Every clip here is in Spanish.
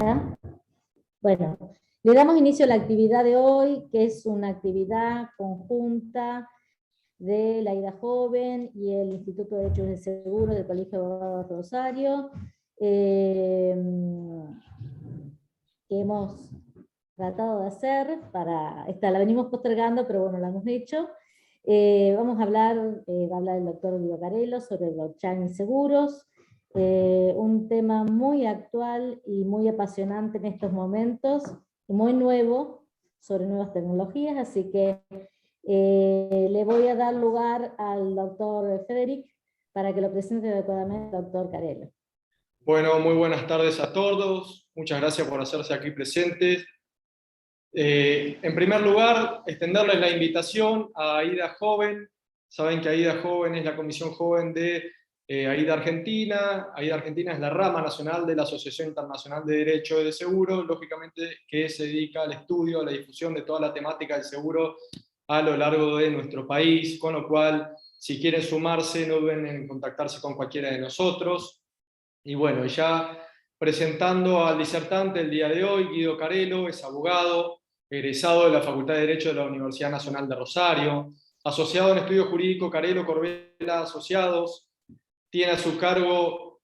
Hola. Bueno, le damos inicio a la actividad de hoy, que es una actividad conjunta de la AIDA Joven y el Instituto de Derechos de Seguro del Colegio de Abogados de Rosario, que hemos tratado de hacer la venimos postergando, pero bueno, la hemos hecho. Vamos a hablar, va a hablar el doctor Guido Carello sobre blockchain y seguros, un tema muy actual y muy apasionante en estos momentos, muy nuevo, sobre nuevas tecnologías, así que le voy a dar lugar al doctor Federic para que lo presente adecuadamente el doctor Carello. Bueno, muy buenas tardes a todos, muchas gracias por hacerse aquí presentes. En primer lugar, extenderles la invitación a AIDA Joven. Saben que AIDA Joven es la comisión joven de AIDA Argentina. AIDA Argentina es la rama nacional de la Asociación Internacional de Derecho de Seguro, lógicamente que se dedica al estudio, a la difusión de toda la temática del seguro a lo largo de nuestro país, con lo cual, si quieren sumarse, no duden en contactarse con cualquiera de nosotros. Y bueno, ya presentando al disertante el día de hoy, Guido Carello, es abogado, egresado de la Facultad de Derecho de la Universidad Nacional de Rosario, asociado en estudio jurídico Carello Corbella Asociados, tiene a su cargo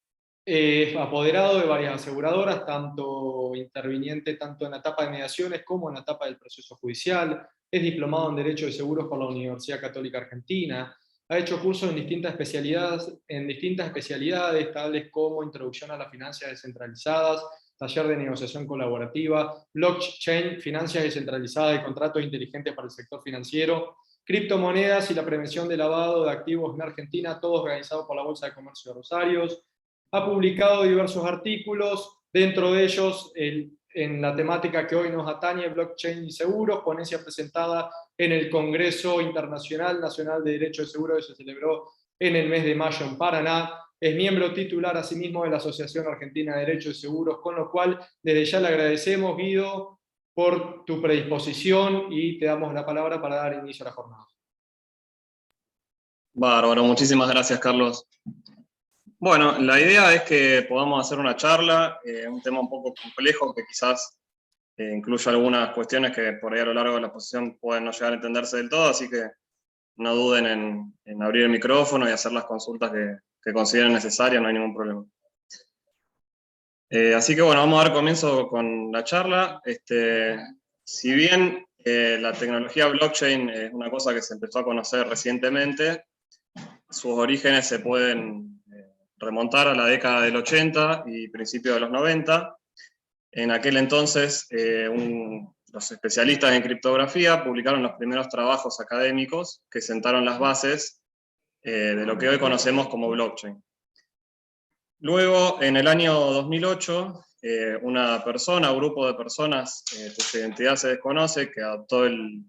apoderado de varias aseguradoras, tanto interviniente tanto en la etapa de mediaciones como en la etapa del proceso judicial, es diplomado en Derecho de Seguros por la Universidad Católica Argentina, ha hecho cursos en distintas especialidades, tales como Introducción a las Finanzas Descentralizadas, Taller de Negociación Colaborativa, Blockchain, Finanzas Descentralizadas y Contratos Inteligentes para el Sector Financiero, Criptomonedas y la Prevención de Lavado de Activos en Argentina, todos organizados por la Bolsa de Comercio de Rosario. Ha publicado diversos artículos, dentro de ellos en la temática que hoy nos atañe, blockchain y seguros, ponencia presentada en el Congreso Internacional Nacional de Derecho de Seguro que se celebró en el mes de mayo en Paraná. Es miembro titular asimismo de la Asociación Argentina de Derecho de Seguros, con lo cual desde ya le agradecemos, Guido, por tu predisposición y te damos la palabra para dar inicio a la jornada. Bárbaro, muchísimas gracias, Carlos. Bueno, la idea es que podamos hacer una charla, un tema un poco complejo que quizás incluya algunas cuestiones que por ahí a lo largo de la exposición pueden no llegar a entenderse del todo, así que no duden en abrir el micrófono y hacer las consultas que consideren necesarias, no hay ningún problema. Así que bueno, vamos a dar comienzo con la charla. Si bien la tecnología blockchain es una cosa que se empezó a conocer recientemente, sus orígenes se pueden remontar a la década del 80 y principios de los 90. En aquel entonces, los especialistas en criptografía publicaron los primeros trabajos académicos que sentaron las bases de lo que hoy conocemos como blockchain. Luego, en el año 2008, una persona, un grupo de personas cuya identidad se desconoce, que adoptó el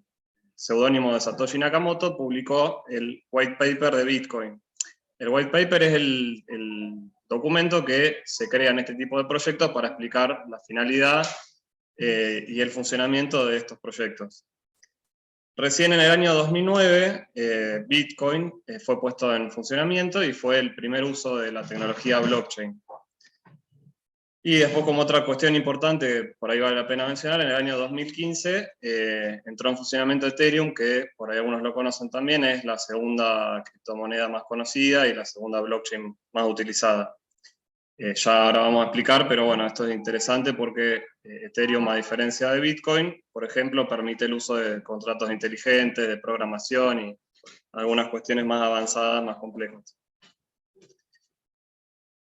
seudónimo de Satoshi Nakamoto, publicó el white paper de Bitcoin. El white paper es el documento que se crea en este tipo de proyectos para explicar la finalidad y el funcionamiento de estos proyectos. Recién en el año 2009, Bitcoin fue puesto en funcionamiento y fue el primer uso de la tecnología blockchain. Y después, como otra cuestión importante, por ahí vale la pena mencionar, en el año 2015 entró en funcionamiento Ethereum, que por ahí algunos lo conocen también, es la segunda criptomoneda más conocida y la segunda blockchain más utilizada. Ya ahora vamos a explicar, pero bueno, esto es interesante porque Ethereum, a diferencia de Bitcoin, por ejemplo, permite el uso de contratos inteligentes, de programación y algunas cuestiones más avanzadas, más complejas.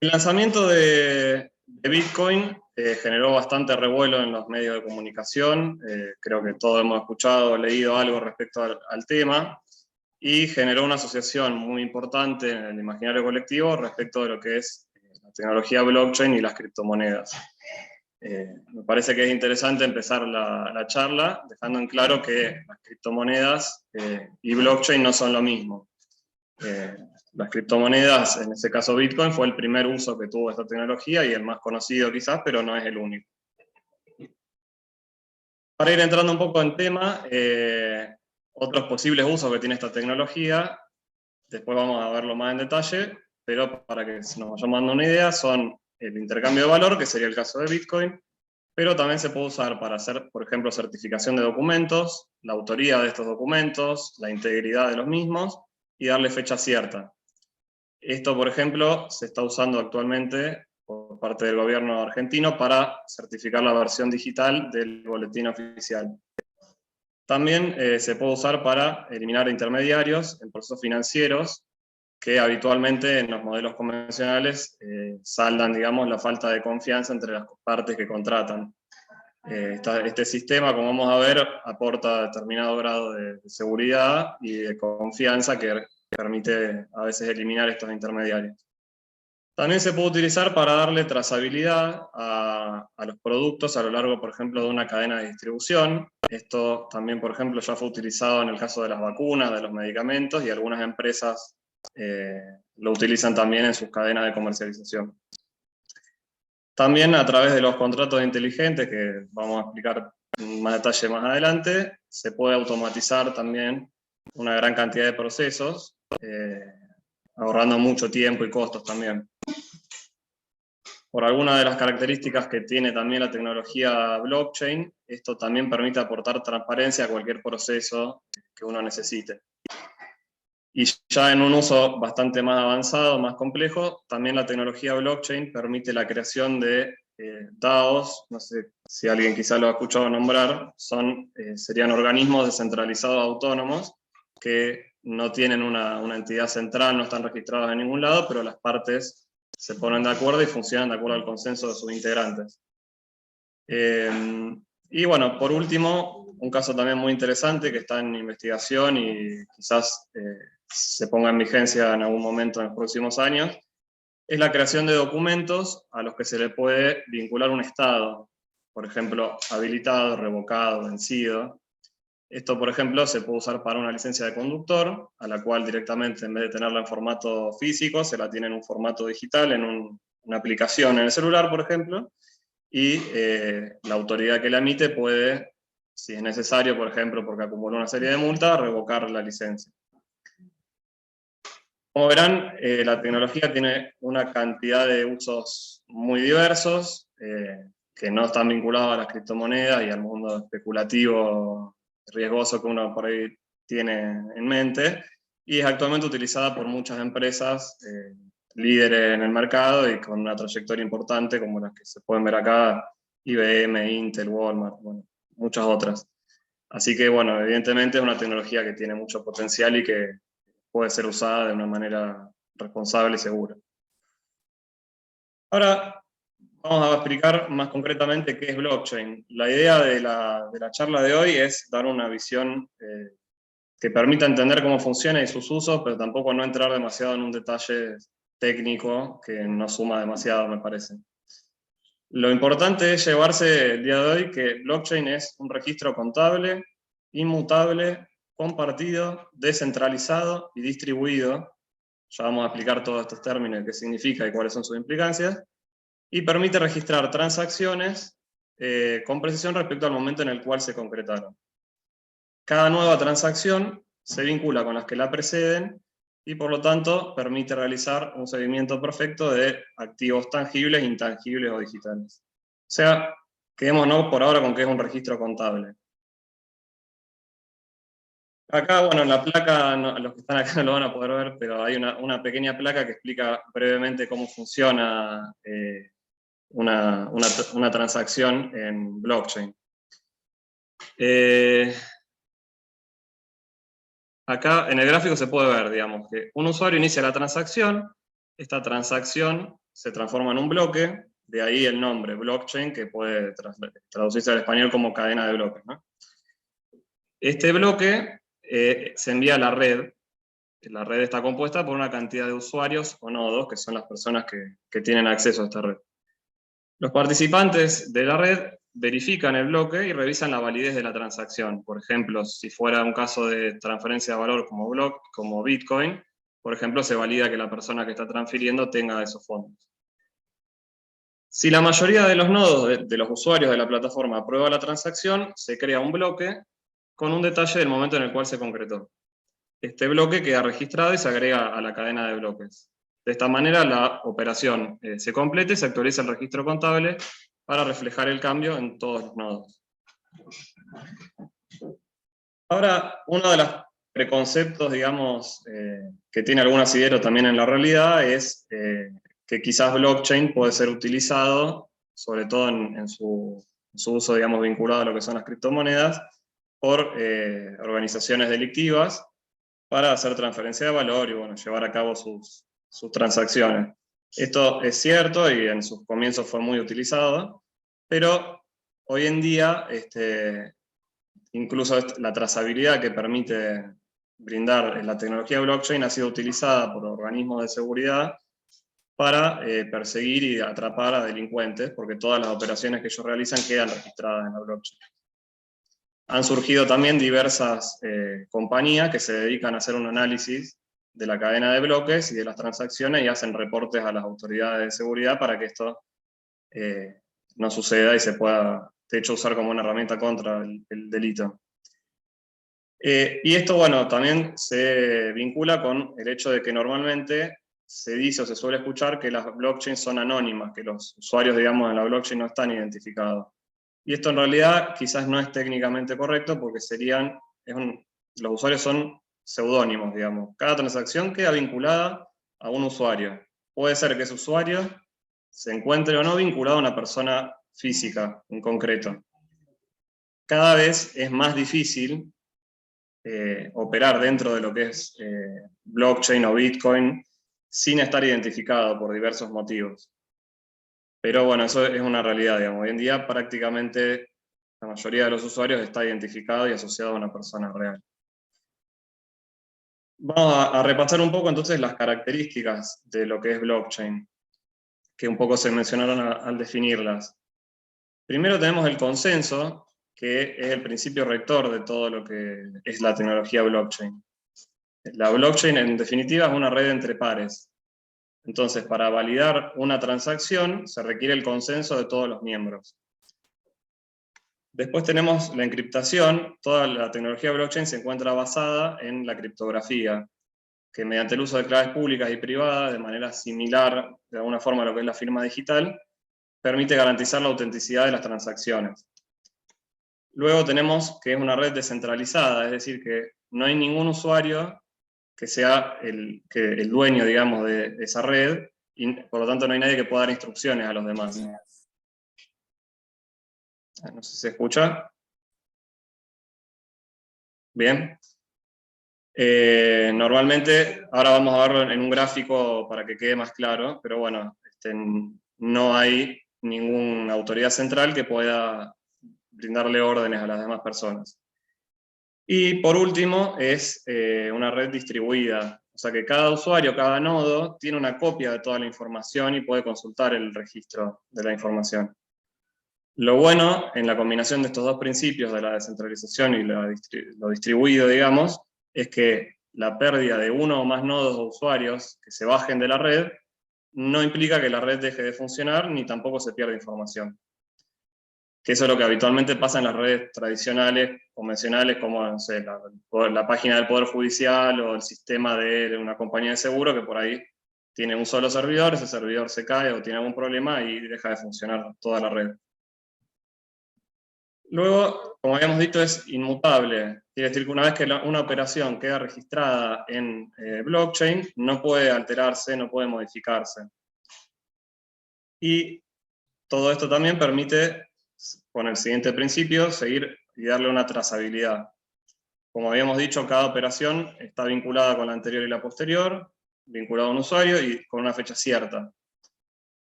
El lanzamiento de Bitcoin generó bastante revuelo en los medios de comunicación, creo que todos hemos escuchado o leído algo respecto al tema, y generó una asociación muy importante en el imaginario colectivo respecto de lo que es la tecnología blockchain y las criptomonedas. Me parece que es interesante empezar la charla dejando en claro que las criptomonedas y blockchain no son lo mismo. Las criptomonedas, en este caso Bitcoin, fue el primer uso que tuvo esta tecnología y el más conocido quizás, pero no es el único. Para ir entrando un poco en tema, otros posibles usos que tiene esta tecnología, después vamos a verlo más en detalle, pero para que nos vayamos dando una idea, son el intercambio de valor, que sería el caso de Bitcoin, pero también se puede usar para hacer, por ejemplo, certificación de documentos, la autoría de estos documentos, la integridad de los mismos, y darle fecha cierta. Esto, por ejemplo, se está usando actualmente por parte del gobierno argentino para certificar la versión digital del boletín oficial. También se puede usar para eliminar intermediarios en procesos financieros que habitualmente en los modelos convencionales saldan, digamos, la falta de confianza entre las partes que contratan. Este sistema, como vamos a ver, aporta determinado grado de seguridad y de confianza que permite a veces eliminar estos intermediarios. También se puede utilizar para darle trazabilidad a los productos a lo largo, por ejemplo, de una cadena de distribución. Esto también, por ejemplo, ya fue utilizado en el caso de las vacunas, de los medicamentos, y algunas empresas lo utilizan también en sus cadenas de comercialización. También a través de los contratos inteligentes, que vamos a explicar en más detalle más adelante, se puede automatizar también una gran cantidad de procesos, ahorrando mucho tiempo y costos también. Por alguna de las características que tiene también la tecnología blockchain, esto también permite aportar transparencia a cualquier proceso que uno necesite. Y ya en un uso bastante más avanzado, más complejo, también la tecnología blockchain permite la creación de DAOs, no sé si alguien quizá lo ha escuchado nombrar, serían organismos descentralizados autónomos que no tienen una entidad central, no están registrados en ningún lado, pero las partes se ponen de acuerdo y funcionan de acuerdo al consenso de sus integrantes. Y bueno, por último, un caso también muy interesante que está en investigación y quizás se ponga en vigencia en algún momento en los próximos años, es la creación de documentos a los que se le puede vincular un estado, por ejemplo, habilitado, revocado, vencido. Esto, por ejemplo, se puede usar para una licencia de conductor, a la cual directamente, en vez de tenerla en formato físico, se la tiene en un formato digital, en una aplicación en el celular, por ejemplo, y la autoridad que la emite puede, si es necesario, por ejemplo, porque acumuló una serie de multas, revocar la licencia. Como verán, la tecnología tiene una cantidad de usos muy diversos, que no están vinculados a las criptomonedas y al mundo especulativo riesgoso que uno por ahí tiene en mente, y es actualmente utilizada por muchas empresas líderes en el mercado y con una trayectoria importante, como las que se pueden ver acá, IBM, Intel, Walmart, bueno, muchas otras. Así que, bueno, evidentemente es una tecnología que tiene mucho potencial y que puede ser usada de una manera responsable y segura. Ahora vamos a explicar más concretamente qué es blockchain. La idea de la charla de hoy es dar una visión que permita entender cómo funciona y sus usos, pero tampoco no entrar demasiado en un detalle técnico que no suma demasiado, me parece. Lo importante es llevarse el día de hoy que blockchain es un registro contable, inmutable, compartido, descentralizado y distribuido. Ya vamos a explicar todos estos términos, qué significa y cuáles son sus implicancias, y permite registrar transacciones con precisión respecto al momento en el cual se concretaron. Cada nueva transacción se vincula con las que la preceden y por lo tanto permite realizar un seguimiento perfecto de activos tangibles, intangibles o digitales. O sea, quedémonos por ahora con que es un registro contable. Acá, bueno, en la placa, no, los que están acá no lo van a poder ver, pero hay una pequeña placa que explica brevemente cómo funciona una transacción en blockchain. Acá en el gráfico se puede ver, digamos, que un usuario inicia la transacción, esta transacción se transforma en un bloque, de ahí el nombre, blockchain, que puede traducirse al español como cadena de bloques, ¿no? Este bloque se envía a la red. La red está compuesta por una cantidad de usuarios o nodos, que son las personas que tienen acceso a esta red. Los participantes de la red verifican el bloque y revisan la validez de la transacción. Por ejemplo, si fuera un caso de transferencia de valor como Bitcoin, por ejemplo, se valida que la persona que está transfiriendo tenga esos fondos. Si la mayoría de los nodos de los usuarios de la plataforma aprueba la transacción, se crea un bloque con un detalle del momento en el cual se concretó. Este bloque queda registrado y se agrega a la cadena de bloques. De esta manera la operación se completa y se actualiza el registro contable para reflejar el cambio en todos los nodos. Ahora, uno de los preconceptos, digamos, que tiene algún asidero también en la realidad es que quizás blockchain puede ser utilizado, sobre todo en su uso, digamos, vinculado a lo que son las criptomonedas, por organizaciones delictivas para hacer transferencia de valor y, bueno, llevar a cabo sus transacciones. Esto es cierto y en sus comienzos fue muy utilizado, pero hoy en día, incluso la trazabilidad que permite brindar la tecnología blockchain ha sido utilizada por organismos de seguridad para perseguir y atrapar a delincuentes, porque todas las operaciones que ellos realizan quedan registradas en la blockchain. Han surgido también diversas compañías que se dedican a hacer un análisis de la cadena de bloques y de las transacciones y hacen reportes a las autoridades de seguridad para que esto no suceda y se pueda, de hecho, usar como una herramienta contra el delito. Y esto, bueno, también se vincula con el hecho de que normalmente se dice o se suele escuchar que las blockchains son anónimas, que los usuarios, digamos, en la blockchain no están identificados. Y esto en realidad quizás no es técnicamente correcto porque los usuarios son seudónimos, digamos. Cada transacción queda vinculada a un usuario. Puede ser que ese usuario se encuentre o no vinculado a una persona física en concreto. Cada vez es más difícil operar dentro de lo que es blockchain o Bitcoin sin estar identificado por diversos motivos. Pero bueno, eso es una realidad, digamos. Hoy en día prácticamente la mayoría de los usuarios está identificado y asociado a una persona real. Vamos a repasar un poco entonces las características de lo que es blockchain, que un poco se mencionaron al definirlas. Primero tenemos el consenso, que es el principio rector de todo lo que es la tecnología blockchain. La blockchain, en definitiva, es una red entre pares. Entonces, para validar una transacción, se requiere el consenso de todos los miembros. Después tenemos la encriptación. Toda la tecnología blockchain se encuentra basada en la criptografía, que mediante el uso de claves públicas y privadas, de manera similar, de alguna forma, a lo que es la firma digital, permite garantizar la autenticidad de las transacciones. Luego tenemos que es una red descentralizada, es decir, que no hay ningún usuario que sea el dueño, digamos, de esa red, y por lo tanto no hay nadie que pueda dar instrucciones a los demás. No sé si se escucha. Bien. Normalmente, ahora vamos a verlo en un gráfico para que quede más claro, pero bueno, no hay ninguna autoridad central que pueda brindarle órdenes a las demás personas. Y por último, es una red distribuida, o sea que cada usuario, cada nodo, tiene una copia de toda la información y puede consultar el registro de la información. Lo bueno en la combinación de estos dos principios, de la descentralización y lo distribuido, digamos, es que la pérdida de uno o más nodos o usuarios que se bajen de la red no implica que la red deje de funcionar, ni tampoco se pierda información. Que eso es lo que habitualmente pasa en las redes tradicionales, convencionales, como no sé, la página del Poder Judicial o el sistema de una compañía de seguro, que por ahí tiene un solo servidor, ese servidor se cae o tiene algún problema y deja de funcionar toda la red. Luego, como habíamos dicho, es inmutable. Quiere decir que una vez que una operación queda registrada en blockchain, no puede alterarse, no puede modificarse. Y todo esto también permite, con el siguiente principio, seguir y darle una trazabilidad. Como habíamos dicho, cada operación está vinculada con la anterior y la posterior, vinculada a un usuario y con una fecha cierta.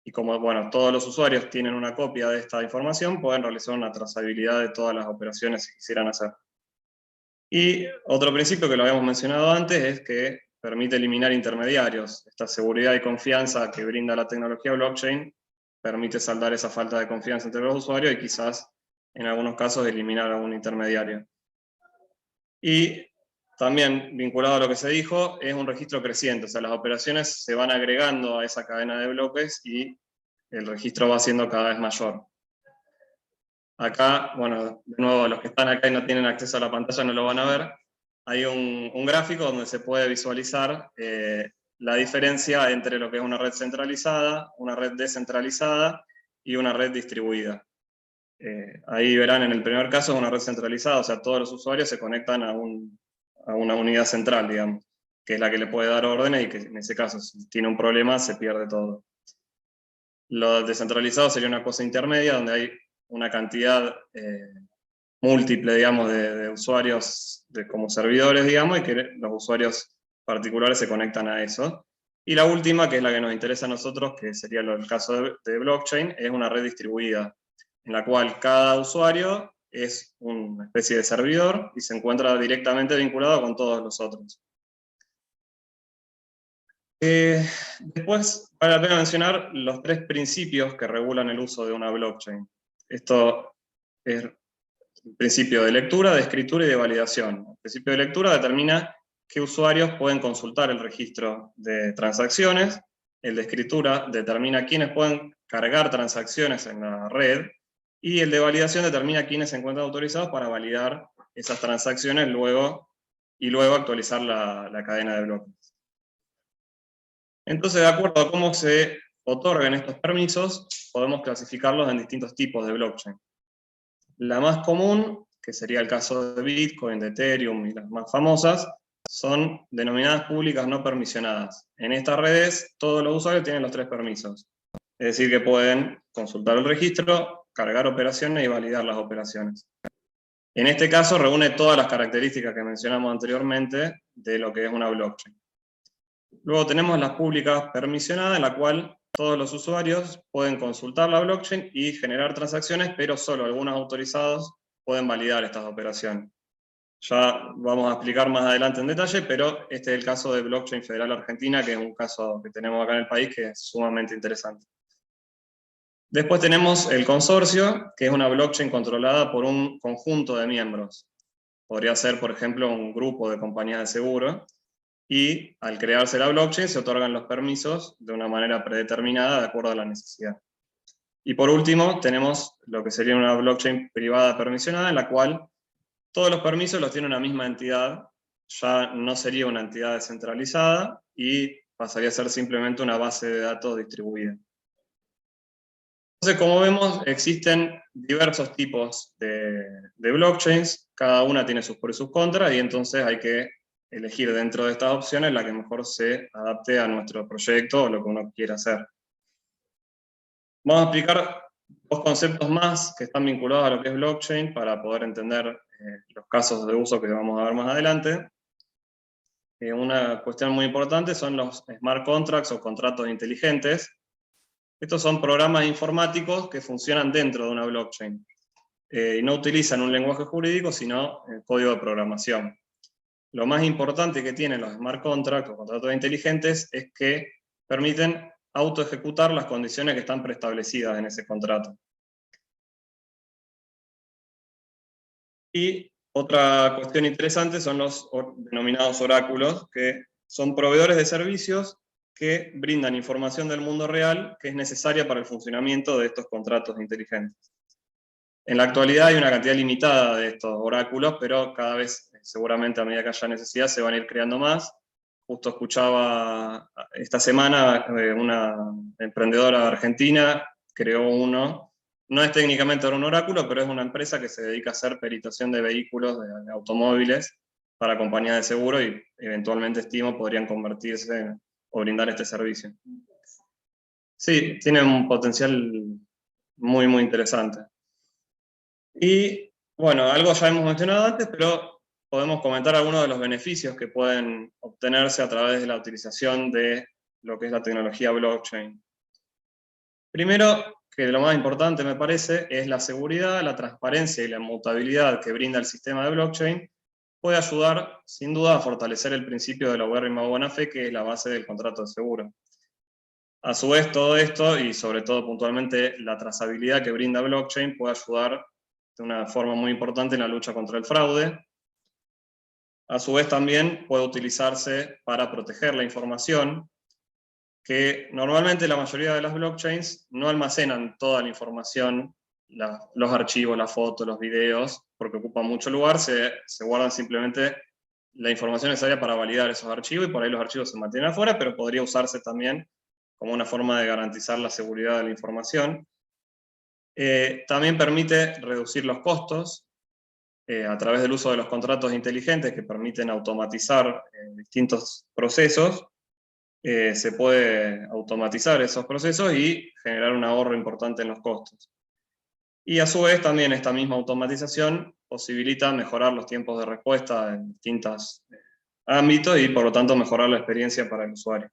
Y como bueno, todos los usuarios tienen una copia de esta información, pueden realizar una trazabilidad de todas las operaciones que quisieran hacer. Y otro principio que lo habíamos mencionado antes es que permite eliminar intermediarios. Esta seguridad y confianza que brinda la tecnología blockchain permite saldar esa falta de confianza entre los usuarios y quizás en algunos casos eliminar a algún intermediario. Y también, vinculado a lo que se dijo, es un registro creciente, o sea, las operaciones se van agregando a esa cadena de bloques y el registro va siendo cada vez mayor. Acá, bueno, de nuevo, los que están acá y no tienen acceso a la pantalla no lo van a ver. Hay un gráfico donde se puede visualizar la diferencia entre lo que es una red centralizada, una red descentralizada y una red distribuida. Ahí verán, en el primer caso es una red centralizada, o sea, todos los usuarios se conectan a una unidad central, digamos, que es la que le puede dar órdenes y que en ese caso, si tiene un problema, se pierde todo. Lo descentralizado sería una cosa intermedia, donde hay una cantidad múltiple, digamos, de usuarios como servidores, digamos, y que los usuarios particulares se conectan a eso. Y la última, que es la que nos interesa a nosotros, que sería el caso de blockchain, es una red distribuida, en la cual cada usuario es una especie de servidor y se encuentra directamente vinculado con todos los otros. Después vale la pena mencionar los 3 principios que regulan el uso de una blockchain. Esto es el principio de lectura, de escritura y de validación. El principio de lectura determina qué usuarios pueden consultar el registro de transacciones. El de escritura determina quiénes pueden cargar transacciones en la red. Y el de validación determina quiénes se encuentran autorizados para validar esas transacciones luego actualizar la cadena de bloques. Entonces, de acuerdo a cómo se otorgan estos permisos, podemos clasificarlos en distintos tipos de blockchain. La más común, que sería el caso de Bitcoin, de Ethereum y las más famosas, son denominadas públicas no permisionadas. En estas redes, todos los usuarios tienen los 3 permisos. Es decir, que pueden consultar el registro, cargar operaciones y validar las operaciones. En este caso, reúne todas las características que mencionamos anteriormente de lo que es una blockchain. Luego tenemos las públicas permisionadas, en la cual todos los usuarios pueden consultar la blockchain y generar transacciones, pero solo algunos autorizados pueden validar estas operaciones. Ya vamos a explicar más adelante en detalle, pero este es el caso de Blockchain Federal Argentina, que es un caso que tenemos acá en el país que es sumamente interesante. Después tenemos el consorcio, que es una blockchain controlada por un conjunto de miembros. Podría ser, por ejemplo, un grupo de compañías de seguro, y al crearse la blockchain se otorgan los permisos de una manera predeterminada de acuerdo a la necesidad. Y por último tenemos lo que sería una blockchain privada permisionada, en la cual todos los permisos los tiene una misma entidad, ya no sería una entidad descentralizada y pasaría a ser simplemente una base de datos distribuida. Entonces, como vemos, existen diversos tipos de blockchains, cada una tiene sus pros y sus contras, y entonces hay que elegir dentro de estas opciones la que mejor se adapte a nuestro proyecto o lo que uno quiera hacer. Vamos a explicar 2 conceptos más que están vinculados a lo que es blockchain para poder entender los casos de uso que vamos a ver más adelante. Una cuestión muy importante son los smart contracts o contratos inteligentes. Estos son programas informáticos que funcionan dentro de una blockchain y no utilizan un lenguaje jurídico, sino el código de programación. Lo más importante que tienen los smart contracts o contratos inteligentes es que permiten autoejecutar las condiciones que están preestablecidas en ese contrato. Y otra cuestión interesante son los denominados oráculos, que son proveedores de servicios que brindan información del mundo real que es necesaria para el funcionamiento de estos contratos inteligentes. En la actualidad hay una cantidad limitada de estos oráculos, pero cada vez, seguramente a medida que haya necesidad, se van a ir creando más. Justo escuchaba esta semana una emprendedora argentina creó uno. No es técnicamente un oráculo, pero es una empresa que se dedica a hacer peritación de vehículos, de automóviles, para compañías de seguro y eventualmente estimo podrían convertirse o brindar este servicio. Sí, tiene un potencial muy, muy interesante. Y bueno, algo ya hemos mencionado antes, pero podemos comentar algunos de los beneficios que pueden obtenerse a través de la utilización de lo que es la tecnología blockchain. Primero, que lo más importante me parece, es la seguridad, la transparencia y la inmutabilidad que brinda el sistema de blockchain, puede ayudar sin duda a fortalecer el principio de la obérrima buena fe, que es la base del contrato de seguro. A su vez, todo esto, y sobre todo puntualmente la trazabilidad que brinda blockchain, puede ayudar de una forma muy importante en la lucha contra el fraude. A su vez también puede utilizarse para proteger la información, que normalmente la mayoría de las blockchains no almacenan toda la información, los archivos, las fotos, los videos, porque ocupan mucho lugar, se guardan simplemente la información necesaria para validar esos archivos, y por ahí los archivos se mantienen afuera, pero podría usarse también como una forma de garantizar la seguridad de la información. También permite reducir los costos a través del uso de los contratos inteligentes que permiten automatizar distintos procesos. Se puede automatizar esos procesos y generar un ahorro importante en los costos. Y a su vez también esta misma automatización posibilita mejorar los tiempos de respuesta en distintos ámbitos y por lo tanto mejorar la experiencia para el usuario.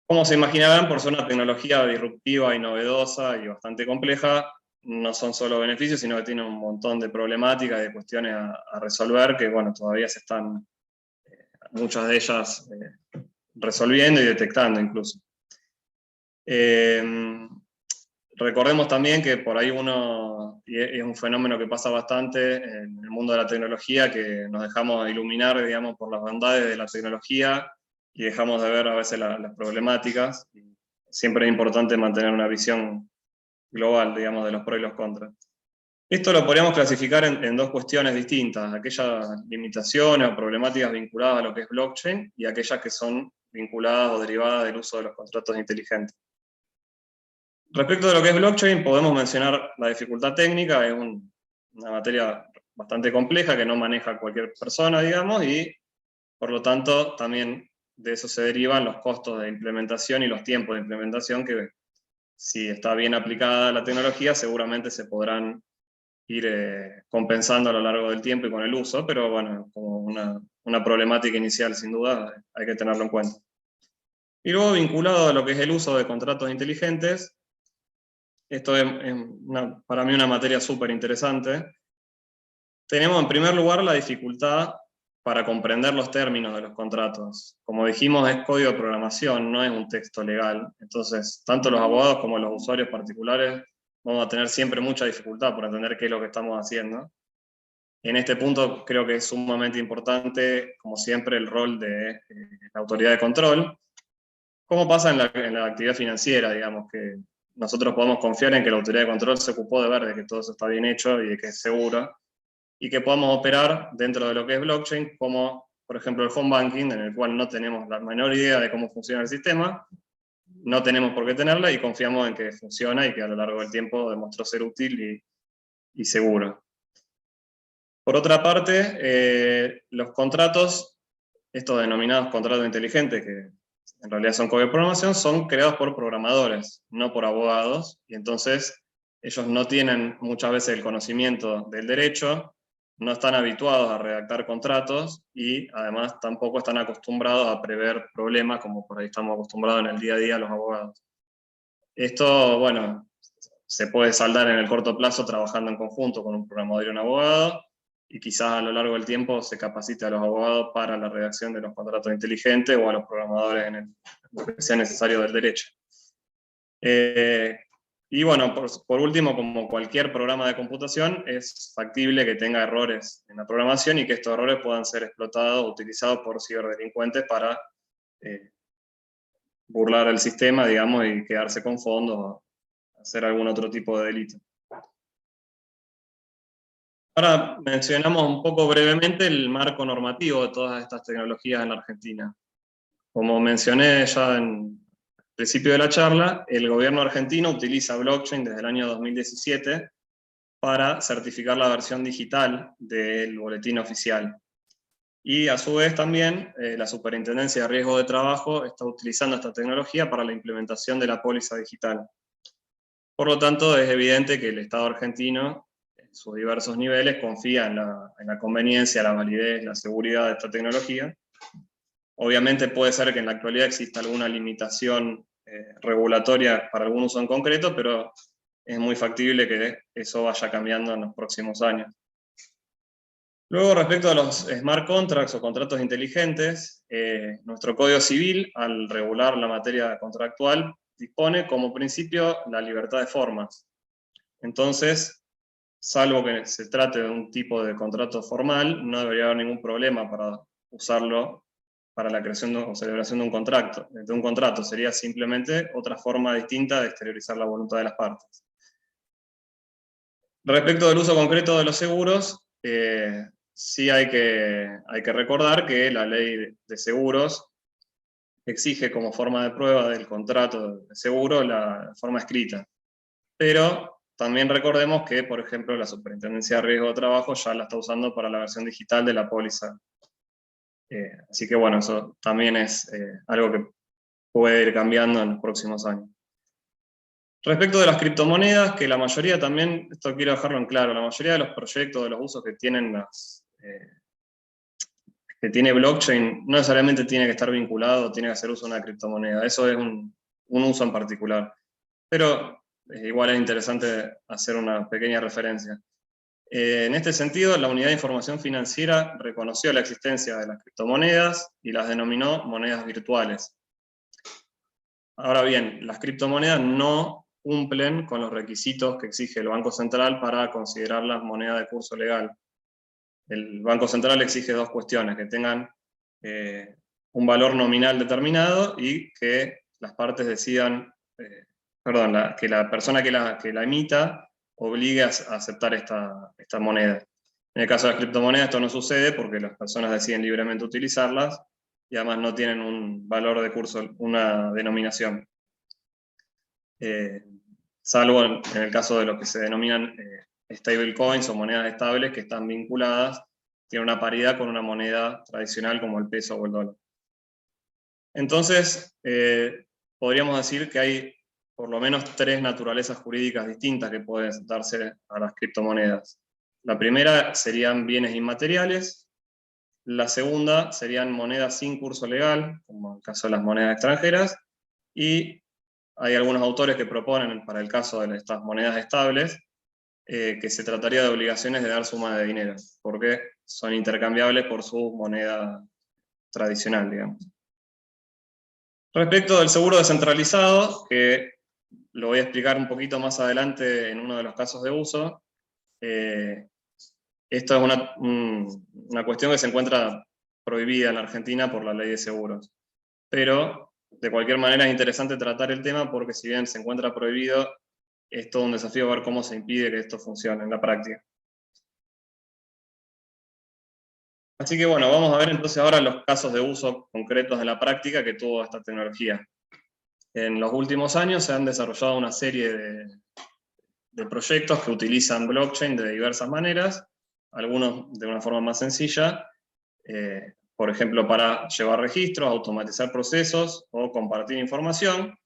Como se imaginarán, por ser una tecnología disruptiva y novedosa y bastante compleja, no son solo beneficios, sino que tiene un montón de problemáticas y de cuestiones a resolver que, bueno, todavía se están, muchas de ellas, resolviendo y detectando incluso. Recordemos también que por ahí y es un fenómeno que pasa bastante en el mundo de la tecnología, que nos dejamos iluminar, digamos, por las bondades de la tecnología y dejamos de ver a veces las problemáticas. Siempre es importante mantener una visión global, digamos, de los pros y los contras. Esto lo podríamos clasificar en dos cuestiones distintas: aquellas limitaciones o problemáticas vinculadas a lo que es blockchain y aquellas que son vinculadas o derivadas del uso de los contratos inteligentes. Respecto de lo que es blockchain, podemos mencionar la dificultad técnica. Es una materia bastante compleja que no maneja cualquier persona, digamos, y por lo tanto también de eso se derivan los costos de implementación y los tiempos de implementación que, si está bien aplicada la tecnología, seguramente se podrán ir compensando a lo largo del tiempo y con el uso, pero bueno, como una problemática inicial sin duda hay que tenerlo en cuenta. Y luego, vinculado a lo que es el uso de contratos inteligentes, esto es para mí una materia súper interesante. Tenemos en primer lugar la dificultad para comprender los términos de los contratos. Como dijimos, es código de programación, no es un texto legal. Entonces, tanto los abogados como los usuarios particulares vamos a tener siempre mucha dificultad por entender qué es lo que estamos haciendo. En este punto creo que es sumamente importante, como siempre, el rol de la autoridad de control. ¿Cómo pasa en la actividad financiera, digamos, que nosotros podemos confiar en que la autoridad de control se ocupó de ver de que todo eso está bien hecho y de que es seguro, y que podamos operar dentro de lo que es blockchain, como por ejemplo el home banking, en el cual no tenemos la menor idea de cómo funciona el sistema, no tenemos por qué tenerla y confiamos en que funciona y que a lo largo del tiempo demostró ser útil y seguro. Por otra parte, los contratos, estos denominados contratos inteligentes, que en realidad son código de programación, son creados por programadores, no por abogados, y entonces ellos no tienen muchas veces el conocimiento del derecho, no están habituados a redactar contratos y además tampoco están acostumbrados a prever problemas como por ahí estamos acostumbrados en el día a día los abogados. Esto, bueno, se puede saldar en el corto plazo trabajando en conjunto con un programador y un abogado, y quizás a lo largo del tiempo se capacite a los abogados para la redacción de los contratos inteligentes o a los programadores en lo que sea necesario del derecho. Y bueno, por último, como cualquier programa de computación, es factible que tenga errores en la programación y que estos errores puedan ser explotados o utilizados por ciberdelincuentes para burlar el sistema, digamos, y quedarse con fondos o hacer algún otro tipo de delito. Ahora mencionamos un poco brevemente el marco normativo de todas estas tecnologías en la Argentina. Como mencioné ya en el principio de la charla, el gobierno argentino utiliza blockchain desde el año 2017 para certificar la versión digital del boletín oficial. Y a su vez también la Superintendencia de Riesgo de Trabajo está utilizando esta tecnología para la implementación de la póliza digital. Por lo tanto, es evidente que el Estado argentino, en sus diversos niveles, confía en la conveniencia, la validez, la seguridad de esta tecnología. Obviamente puede ser que en la actualidad exista alguna limitación regulatoria para algún uso en concreto, pero es muy factible que eso vaya cambiando en los próximos años. Luego, respecto a los smart contracts o contratos inteligentes, nuestro Código Civil, al regular la materia contractual, dispone como principio la libertad de formas. Entonces, salvo que se trate de un tipo de contrato formal, no debería haber ningún problema para usarlo para la creación o celebración de un contrato. Sería simplemente otra forma distinta de exteriorizar la voluntad de las partes. Respecto del uso concreto de los seguros, sí hay que recordar que la ley de seguros exige como forma de prueba del contrato de seguro la forma escrita. Pero también recordemos que, por ejemplo, la Superintendencia de Riesgo de Trabajo ya la está usando para la versión digital de la póliza. Así que bueno, eso también es algo que puede ir cambiando en los próximos años. Respecto de las criptomonedas, que la mayoría también, esto quiero dejarlo en claro, la mayoría de los proyectos, de los usos que tienen que tiene blockchain, no necesariamente tiene que estar vinculado, tiene que hacer uso de una criptomoneda. Eso es un uso en particular. Pero igual es interesante hacer una pequeña referencia. En este sentido, la Unidad de Información Financiera reconoció la existencia de las criptomonedas y las denominó monedas virtuales. Ahora bien, las criptomonedas no cumplen con los requisitos que exige el Banco Central para considerarlas moneda de curso legal. El Banco Central exige dos cuestiones: que tengan un valor nominal determinado y que las partes decidan, que la persona que la emita obligue a aceptar esta moneda. En el caso de las criptomonedas esto no sucede porque las personas deciden libremente utilizarlas y además no tienen un valor de curso, una denominación. Salvo en el caso de lo que se denominan stablecoins o monedas estables que están vinculadas, tienen una paridad con una moneda tradicional como el peso o el dólar. Entonces, podríamos decir que hay por lo menos tres naturalezas jurídicas distintas que pueden darse a las criptomonedas. La primera serían bienes inmateriales, la segunda serían monedas sin curso legal, como en el caso de las monedas extranjeras, y hay algunos autores que proponen, para el caso de estas monedas estables, que se trataría de obligaciones de dar suma de dinero, porque son intercambiables por su moneda tradicional, digamos. Respecto del seguro descentralizado, que lo voy a explicar un poquito más adelante en uno de los casos de uso, esto es una cuestión que se encuentra prohibida en la Argentina por la ley de seguros. Pero, de cualquier manera, es interesante tratar el tema porque si bien se encuentra prohibido, es todo un desafío ver cómo se impide que esto funcione en la práctica. Así que bueno, vamos a ver entonces ahora los casos de uso concretos de la práctica que tuvo esta tecnología. En los últimos años se han desarrollado una serie de proyectos que utilizan blockchain de diversas maneras, algunos de una forma más sencilla, por ejemplo, para llevar registros, automatizar procesos o compartir información,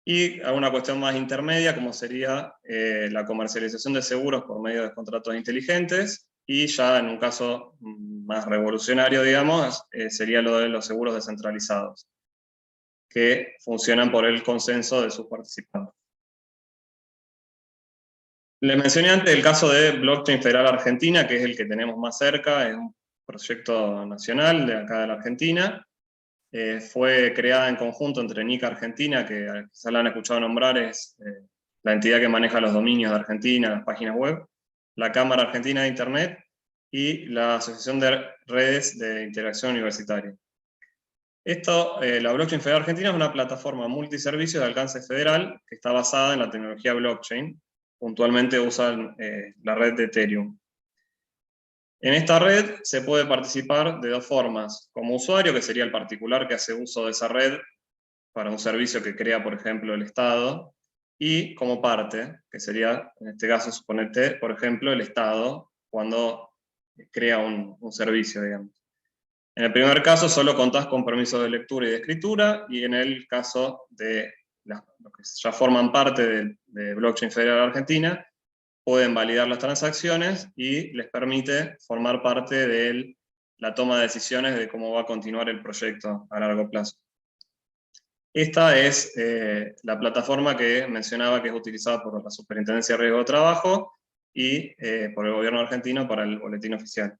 y alguna cuestión más intermedia, como sería la comercialización de seguros por medio de contratos inteligentes, y ya en un caso más revolucionario, digamos, sería lo de los seguros descentralizados, que funcionan por el consenso de sus participantes. Les mencioné antes el caso de Blockchain Federal Argentina, que es el que tenemos más cerca, es un proyecto nacional de acá de la Argentina. Fue creada en conjunto entre NIC Argentina, que quizás la han escuchado nombrar, es la entidad que maneja los dominios de Argentina, las páginas web, la Cámara Argentina de Internet y la Asociación de Redes de Interacción Universitaria. La Blockchain Federal Argentina es una plataforma multiservicios de alcance federal que está basada en la tecnología blockchain. Puntualmente usan la red de Ethereum. En esta red se puede participar de dos formas: como usuario, que sería el particular que hace uso de esa red para un servicio que crea, por ejemplo, el Estado, y como parte, que sería, en este caso, suponete, por ejemplo, el Estado, cuando crea un servicio, digamos. En el primer caso solo contás con permisos de lectura y de escritura, y en el caso de los que ya forman parte de Blockchain Federal Argentina, pueden validar las transacciones y les permite formar parte de la toma de decisiones de cómo va a continuar el proyecto a largo plazo. Esta es la plataforma que mencionaba, que es utilizada por la Superintendencia de Riesgo de Trabajo y por el gobierno argentino para el boletín oficial.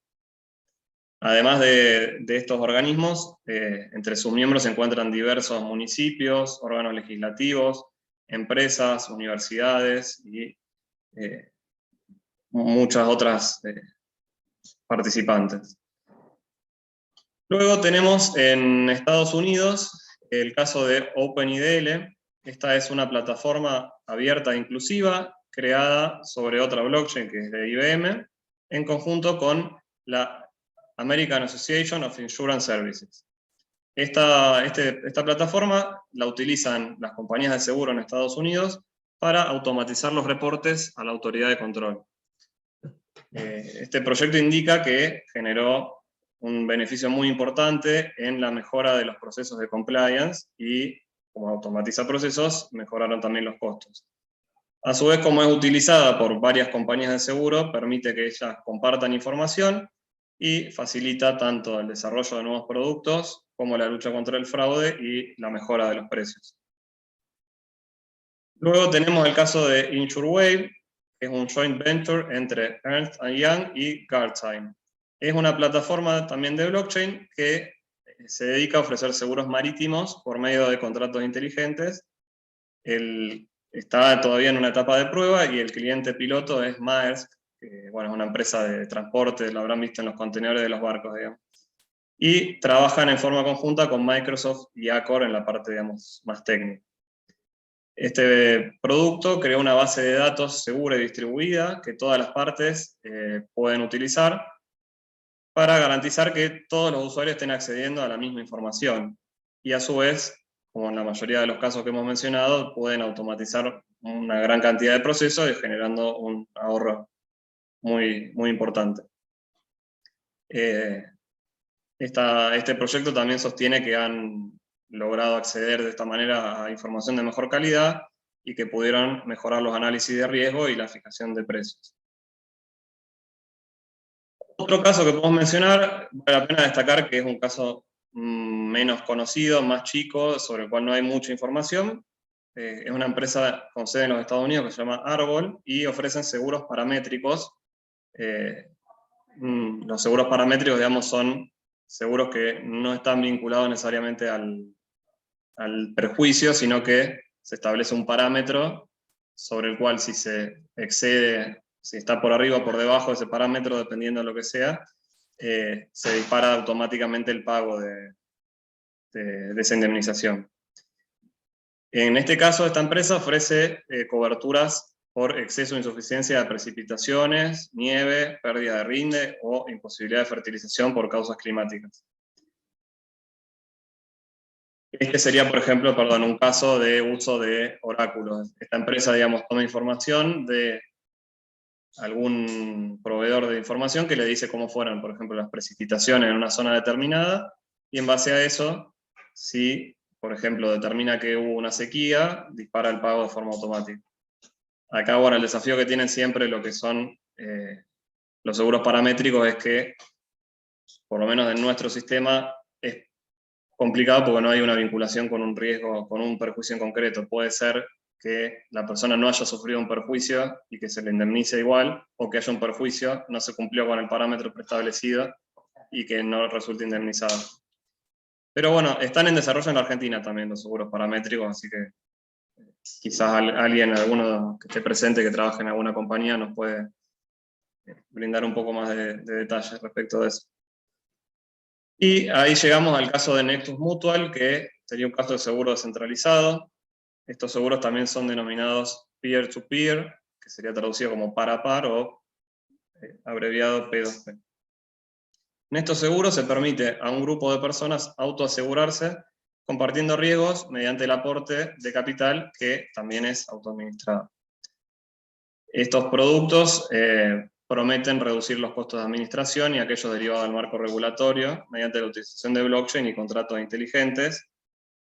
Además de estos organismos, entre sus miembros se encuentran diversos municipios, órganos legislativos, empresas, universidades y muchas otras participantes. Luego tenemos en Estados Unidos el caso de OpenIDL. Esta es una plataforma abierta e inclusiva creada sobre otra blockchain que es de IBM, en conjunto con la American Association of Insurance Services. Esta plataforma la utilizan las compañías de seguro en Estados Unidos para automatizar los reportes a la autoridad de control. Este proyecto indica que generó un beneficio muy importante en la mejora de los procesos de compliance y, como automatiza procesos, mejoraron también los costos. A su vez, como es utilizada por varias compañías de seguro, permite que ellas compartan información y facilita tanto el desarrollo de nuevos productos como la lucha contra el fraude y la mejora de los precios. Luego tenemos el caso de InsureWave, que es un joint venture entre Ernst & Young y Guardtime. Es una plataforma también de blockchain que se dedica a ofrecer seguros marítimos por medio de contratos inteligentes. Está todavía en una etapa de prueba y el cliente piloto es Maersk, que bueno, es una empresa de transporte, lo habrán visto en los contenedores de los barcos, digamos. Y trabajan en forma conjunta con Microsoft y Accor en la parte, digamos, más técnica. Este producto creó una base de datos segura y distribuida que todas las partes pueden utilizar para garantizar que todos los usuarios estén accediendo a la misma información. Y a su vez, como en la mayoría de los casos que hemos mencionado, pueden automatizar una gran cantidad de procesos y generando un ahorro muy, muy importante. Este proyecto también sostiene que han logrado acceder de esta manera a información de mejor calidad y que pudieron mejorar los análisis de riesgo y la fijación de precios. Otro caso que podemos mencionar, vale la pena destacar que es un caso menos conocido, más chico, sobre el cual no hay mucha información. Es una empresa con sede en los Estados Unidos que se llama Arbol y ofrecen seguros paramétricos. Los seguros paramétricos, digamos, son seguros que no están vinculados necesariamente al perjuicio, sino que se establece un parámetro sobre el cual si se excede, si está por arriba o por debajo de ese parámetro, dependiendo de lo que sea, se dispara automáticamente el pago de esa indemnización. En este caso, esta empresa ofrece coberturas por exceso o insuficiencia de precipitaciones, nieve, pérdida de rinde o imposibilidad de fertilización por causas climáticas. Este sería, por ejemplo, un caso de uso de oráculos. Esta empresa, digamos, toma información de algún proveedor de información que le dice cómo fueron, por ejemplo, las precipitaciones en una zona determinada, y en base a eso, si, por ejemplo, determina que hubo una sequía, dispara el pago de forma automática. Acá, bueno, el desafío que tienen siempre lo que son los seguros paramétricos es que, por lo menos en nuestro sistema, es complicado porque no hay una vinculación con un riesgo, con un perjuicio en concreto. Puede ser que la persona no haya sufrido un perjuicio y que se le indemnice igual, o que haya un perjuicio, no se cumplió con el parámetro preestablecido y que no resulte indemnizado. Pero bueno, están en desarrollo en la Argentina también los seguros paramétricos, así que quizás alguno que esté presente, que trabaje en alguna compañía, nos puede brindar un poco más de detalles respecto de eso. Y ahí llegamos al caso de Nexus Mutual, que sería un caso de seguro descentralizado. Estos seguros también son denominados peer-to-peer, que sería traducido como par a par o abreviado P2P. En estos seguros se permite a un grupo de personas autoasegurarse compartiendo riesgos mediante el aporte de capital que también es autoadministrado. Estos productos prometen reducir los costos de administración y aquellos derivados del marco regulatorio mediante la utilización de blockchain y contratos inteligentes.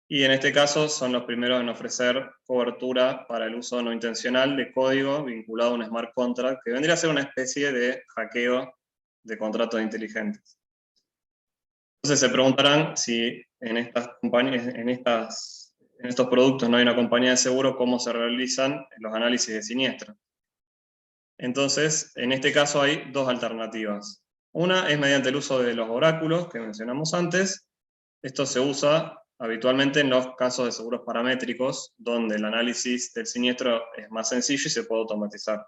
Y en este caso son los primeros en ofrecer cobertura para el uso no intencional de código vinculado a un smart contract, que vendría a ser una especie de hackeo de contratos inteligentes. Entonces se preguntarán si en estas compañías, en estos productos no hay una compañía de seguro, ¿cómo se realizan los análisis de siniestro? Entonces, en este caso hay dos alternativas. Una es mediante el uso de los oráculos que mencionamos antes. Esto se usa habitualmente en los casos de seguros paramétricos, donde el análisis del siniestro es más sencillo y se puede automatizar.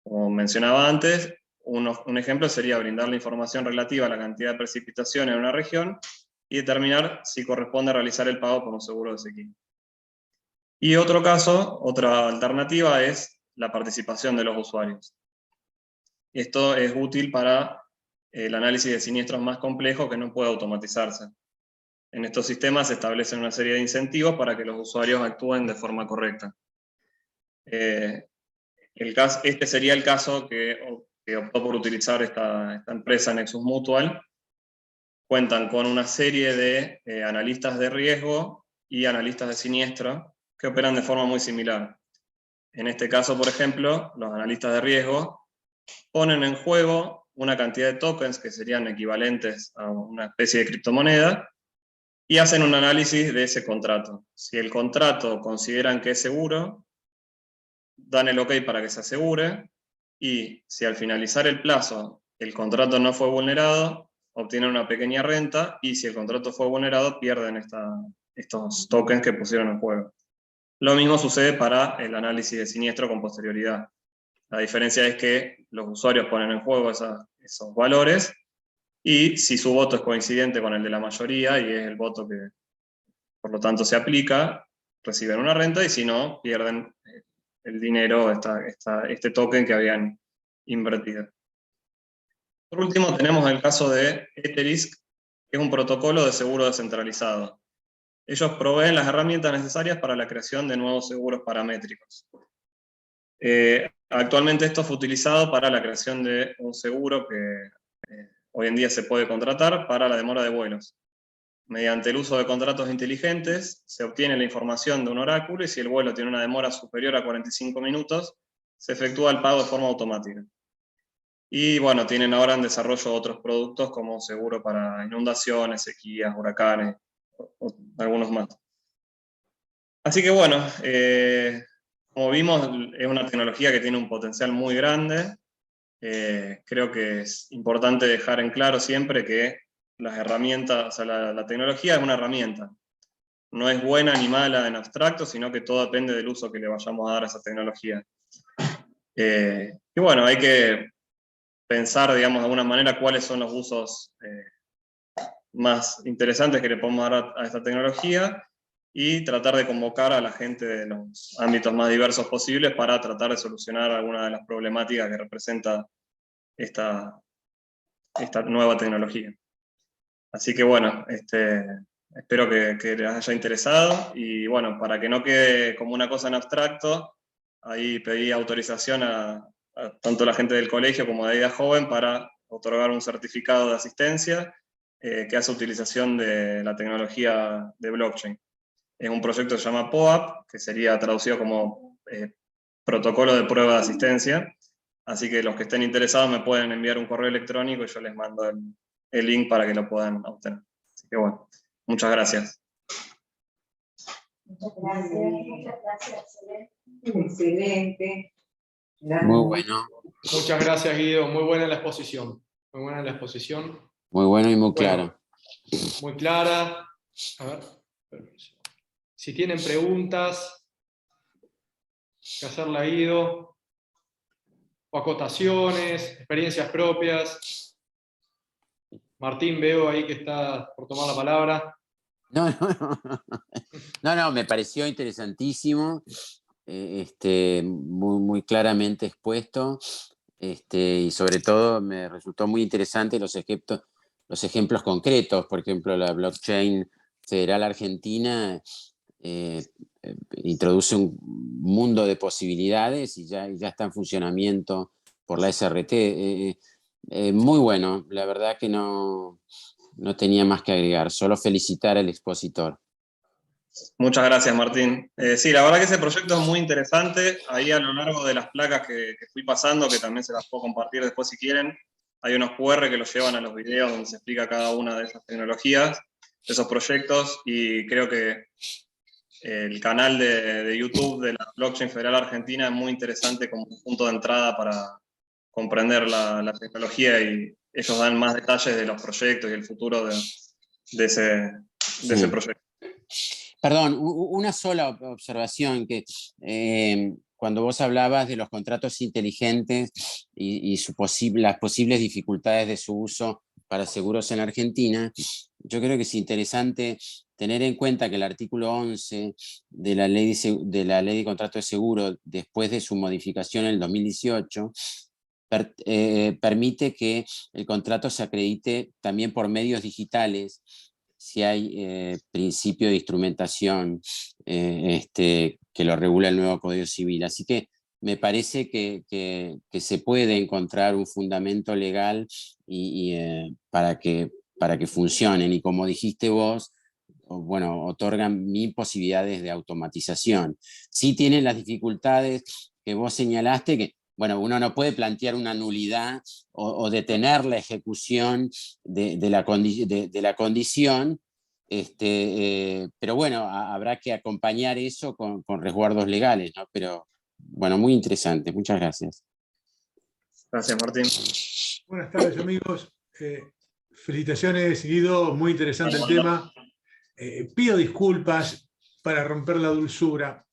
Como mencionaba antes, un ejemplo sería brindar la información relativa a la cantidad de precipitación en una región y determinar si corresponde realizar el pago por un seguro de sequía. Y otro caso, otra alternativa es la participación de los usuarios. Esto es útil para el análisis de siniestros más complejos que no puede automatizarse. En estos sistemas se establecen una serie de incentivos para que los usuarios actúen de forma correcta. Este sería el caso que optó por utilizar esta empresa Nexus Mutual. Cuentan con una serie de analistas de riesgo y analistas de siniestro que operan de forma muy similar. En este caso, por ejemplo, los analistas de riesgo ponen en juego una cantidad de tokens que serían equivalentes a una especie de criptomoneda y hacen un análisis de ese contrato. Si el contrato consideran que es seguro, dan el ok para que se asegure, y si al finalizar el plazo el contrato no fue vulnerado, obtienen una pequeña renta, y si el contrato fue vulnerado, pierden estos tokens que pusieron en juego. Lo mismo sucede para el análisis de siniestro con posterioridad. La diferencia es que los usuarios ponen en juego esos valores, y si su voto es coincidente con el de la mayoría, y es el voto que por lo tanto se aplica, reciben una renta, y si no, pierden el dinero, este token que habían invertido. Por último, tenemos el caso de Ethereum, que es un protocolo de seguro descentralizado. Ellos proveen las herramientas necesarias para la creación de nuevos seguros paramétricos. Actualmente esto fue utilizado para la creación de un seguro que hoy en día se puede contratar para la demora de vuelos. Mediante el uso de contratos inteligentes, se obtiene la información de un oráculo, y si el vuelo tiene una demora superior a 45 minutos, se efectúa el pago de forma automática. Y bueno, tienen ahora en desarrollo otros productos como seguro para inundaciones, sequías, huracanes, o algunos más. Así que bueno, como vimos, es una tecnología que tiene un potencial muy grande. Creo que es importante dejar en claro siempre que las herramientas, o sea, la tecnología es una herramienta. No es buena ni mala en abstracto, sino que todo depende del uso que le vayamos a dar a esa tecnología. Y bueno, hay que pensar, digamos, de alguna manera cuáles son los usos más interesantes que le podemos dar a esta tecnología, y tratar de convocar a la gente de los ámbitos más diversos posibles para tratar de solucionar algunas de las problemáticas que representa esta nueva tecnología. Así que bueno, espero que les haya interesado, y bueno, para que no quede como una cosa en abstracto, ahí pedí autorización a tanto la gente del colegio como de IDEA Joven para otorgar un certificado de asistencia que hace utilización de la tecnología de blockchain. Es un proyecto que se llama POAP, que sería traducido como Protocolo de Prueba de Asistencia. Así que los que estén interesados me pueden enviar un correo electrónico y yo les mando el link para que lo puedan obtener. Así que bueno, muchas gracias. Muchas gracias. Excelente. Muy bueno. Muchas gracias, Guido. Muy buena la exposición. Muy buena la exposición. Muy bueno y muy Bueno, claro. muy clara. A ver. Si tienen preguntas que hacerle a Guido, o acotaciones, experiencias propias. Martín, veo ahí que está por tomar la palabra. No, me pareció interesantísimo, muy claramente expuesto, y sobre todo me resultó muy interesante los ejemplos concretos. Por ejemplo, la blockchain federal argentina introduce un mundo de posibilidades y ya está en funcionamiento por la SRT. Muy bueno, la verdad que no tenía más que agregar, solo felicitar al expositor. Muchas gracias, Martín. Sí, la verdad que ese proyecto es muy interesante. Ahí a lo largo de las placas que fui pasando, que también se las puedo compartir después si quieren, hay unos QR que los llevan a los videos donde se explica cada una de esas tecnologías, de esos proyectos, y creo que el canal de YouTube de la Blockchain Federal Argentina es muy interesante como punto de entrada para comprender la tecnología, y ellos dan más detalles de los proyectos y el futuro de ese proyecto. Perdón, una sola observación, que cuando vos hablabas de los contratos inteligentes y las posibles dificultades de su uso para seguros en Argentina, yo creo que es interesante tener en cuenta que el artículo 11 de la ley de contrato de seguro, después de su modificación en el 2018, permite que el contrato se acredite también por medios digitales, si hay principio de instrumentación que lo regula el nuevo Código Civil. Así que me parece que se puede encontrar un fundamento legal para que funcionen. Y como dijiste vos, bueno, otorgan 1000 posibilidades de automatización. Sí tienen las dificultades que vos señalaste, que bueno, uno no puede plantear una nulidad o detener la ejecución de la condición, pero bueno, habrá que acompañar eso con resguardos legales, ¿no? Pero bueno, muy interesante. Muchas gracias. Gracias, Martín. Buenas tardes, amigos. Felicitaciones, Guido. Muy interesante el tema. Pido disculpas para romper la dulzura.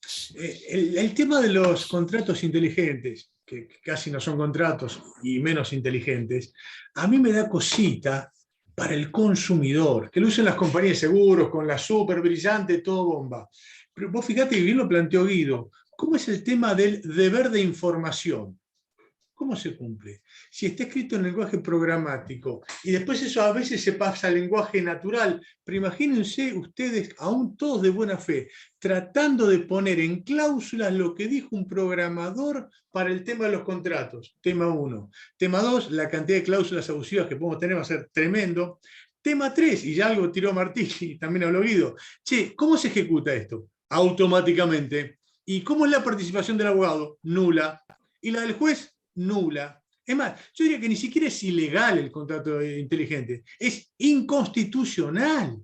El tema de los contratos inteligentes, que casi no son contratos y menos inteligentes, a mí me da cosita para el consumidor, que lo usen las compañías de seguros, con la súper brillante, todo bomba. Pero vos fíjate que bien lo planteó Guido, ¿cómo es el tema del deber de información? ¿Cómo se cumple? Si está escrito en lenguaje programático y después eso a veces se pasa al lenguaje natural, pero imagínense ustedes, aún todos de buena fe, tratando de poner en cláusulas lo que dijo un programador para el tema de los contratos. Tema 1. Tema 2, la cantidad de cláusulas abusivas que podemos tener va a ser tremendo. Tema 3, y ya algo tiró Martín y también habló Guido. Che, ¿cómo se ejecuta esto? Automáticamente. ¿Y cómo es la participación del abogado? Nula. ¿Y la del juez? Nula. Es más, yo diría que ni siquiera es ilegal el contrato inteligente, es inconstitucional,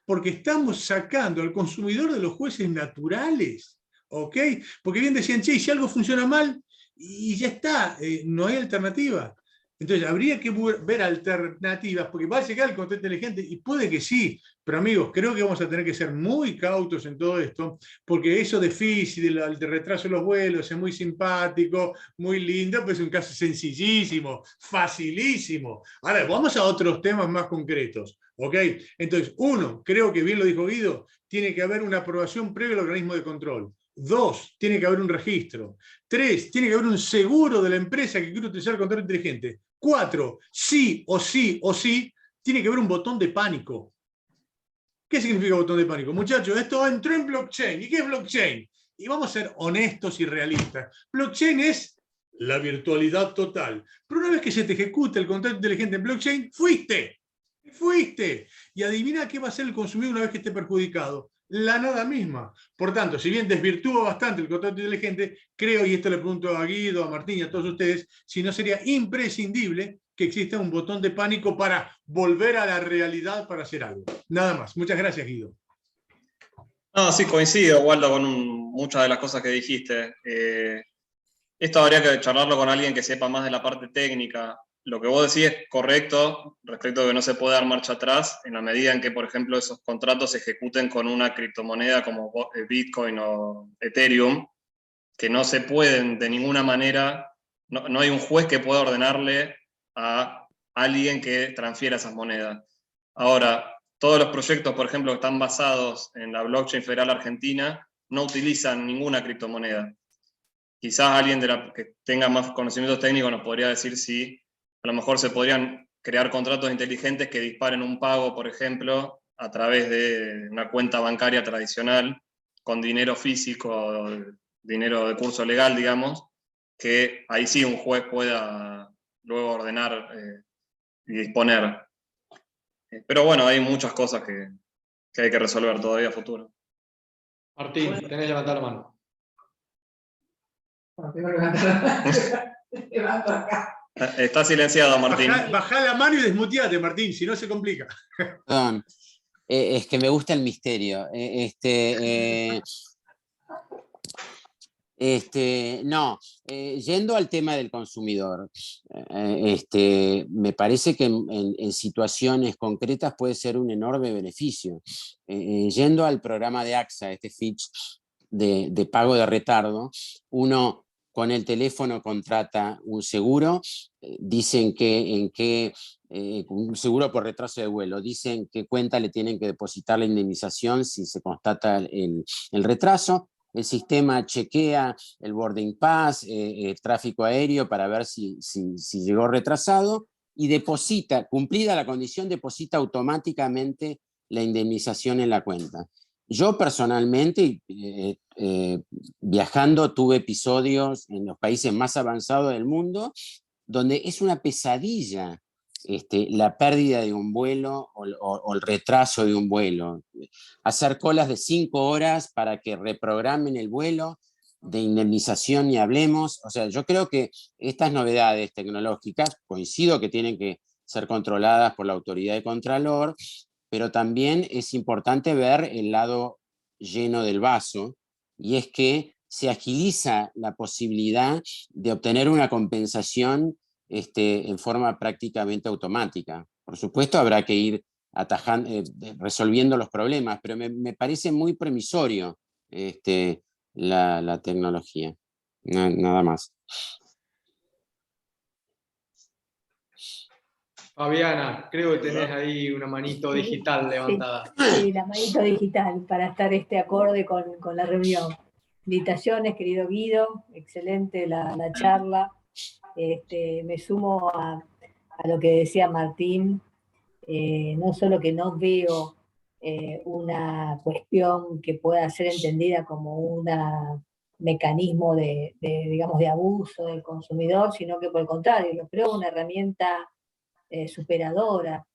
porque estamos sacando al consumidor de los jueces naturales, ¿ok? Porque bien decían, che, si algo funciona mal, y ya está, no hay alternativa. Entonces, habría que ver alternativas, porque va a llegar el contrato inteligente, y puede que sí, pero amigos, creo que vamos a tener que ser muy cautos en todo esto, porque eso de FISI, de retraso de los vuelos, es muy simpático, muy lindo, pero es un caso sencillísimo, facilísimo. Ahora, vamos a otros temas más concretos, ¿ok? Entonces, 1, creo que bien lo dijo Guido, tiene que haber una aprobación previa al organismo de control. 2, tiene que haber un registro. 3, tiene que haber un seguro de la empresa que quiere utilizar el contrato inteligente. 4, sí o sí o sí, tiene que haber un botón de pánico. ¿Qué significa botón de pánico? Muchachos, esto entró en blockchain. ¿Y qué es blockchain? Y vamos a ser honestos y realistas. Blockchain es la virtualidad total. Pero una vez que se te ejecuta el contrato inteligente en blockchain, fuiste. Y adivina qué va a hacer el consumidor una vez que esté perjudicado. La nada misma. Por tanto, si bien desvirtúa bastante el contrato inteligente, creo, y esto le pregunto a Guido, a Martín y a todos ustedes, si no sería imprescindible que exista un botón de pánico para volver a la realidad para hacer algo. Nada más. Muchas gracias, Guido. No, sí, coincido, Waldo, con muchas de las cosas que dijiste. Esto habría que charlarlo con alguien que sepa más de la parte técnica. Lo que vos decís es correcto respecto a que no se puede dar marcha atrás en la medida en que, por ejemplo, esos contratos se ejecuten con una criptomoneda como Bitcoin o Ethereum, que no se pueden de ninguna manera, no hay un juez que pueda ordenarle a alguien que transfiera esas monedas. Ahora, todos los proyectos, por ejemplo, que están basados en la blockchain federal argentina, no utilizan ninguna criptomoneda. Quizás alguien que tenga más conocimientos técnicos nos podría decir si a lo mejor se podrían crear contratos inteligentes que disparen un pago, por ejemplo, a través de una cuenta bancaria tradicional, con dinero físico, dinero de curso legal, digamos, que ahí sí un juez pueda luego ordenar y disponer. Pero bueno, hay muchas cosas que hay que resolver todavía a futuro. Martín, tenés que levantar la mano. Levanto acá. Está silenciado, Martín. Bajá la mano y desmuteate, Martín, si no se complica. Perdón, es que me gusta el misterio. No, yendo al tema del consumidor, me parece que en situaciones concretas puede ser un enorme beneficio. Yendo al programa de AXA, Fitch de pago de retardo, uno con el teléfono contrata un seguro, dicen que un seguro por retraso de vuelo, dicen qué cuenta le tienen que depositar la indemnización si se constata el retraso. El sistema chequea el boarding pass, el tráfico aéreo para ver si llegó retrasado y deposita, cumplida la condición, deposita automáticamente la indemnización en la cuenta. Yo personalmente, viajando, tuve episodios en los países más avanzados del mundo donde es una pesadilla la pérdida de un vuelo o el retraso de un vuelo. Hacer colas de 5 horas para que reprogramen el vuelo, de indemnización ni hablemos. O sea, yo creo que estas novedades tecnológicas, coincido que tienen que ser controladas por la autoridad de Contralor, pero también es importante ver el lado lleno del vaso, y es que se agiliza la posibilidad de obtener una compensación en forma prácticamente automática. Por supuesto, habrá que ir resolviendo los problemas, pero me parece muy promisorio la tecnología. Nada más. Fabiana, creo que tenés ahí una manito digital levantada. Sí, la manito digital para estar acorde con la reunión. Felicitaciones, querido Guido, excelente la charla. Me sumo a lo que decía Martín, no solo que no veo una cuestión que pueda ser entendida como un mecanismo digamos, de abuso del consumidor, sino que por el contrario, lo creo una herramienta superadora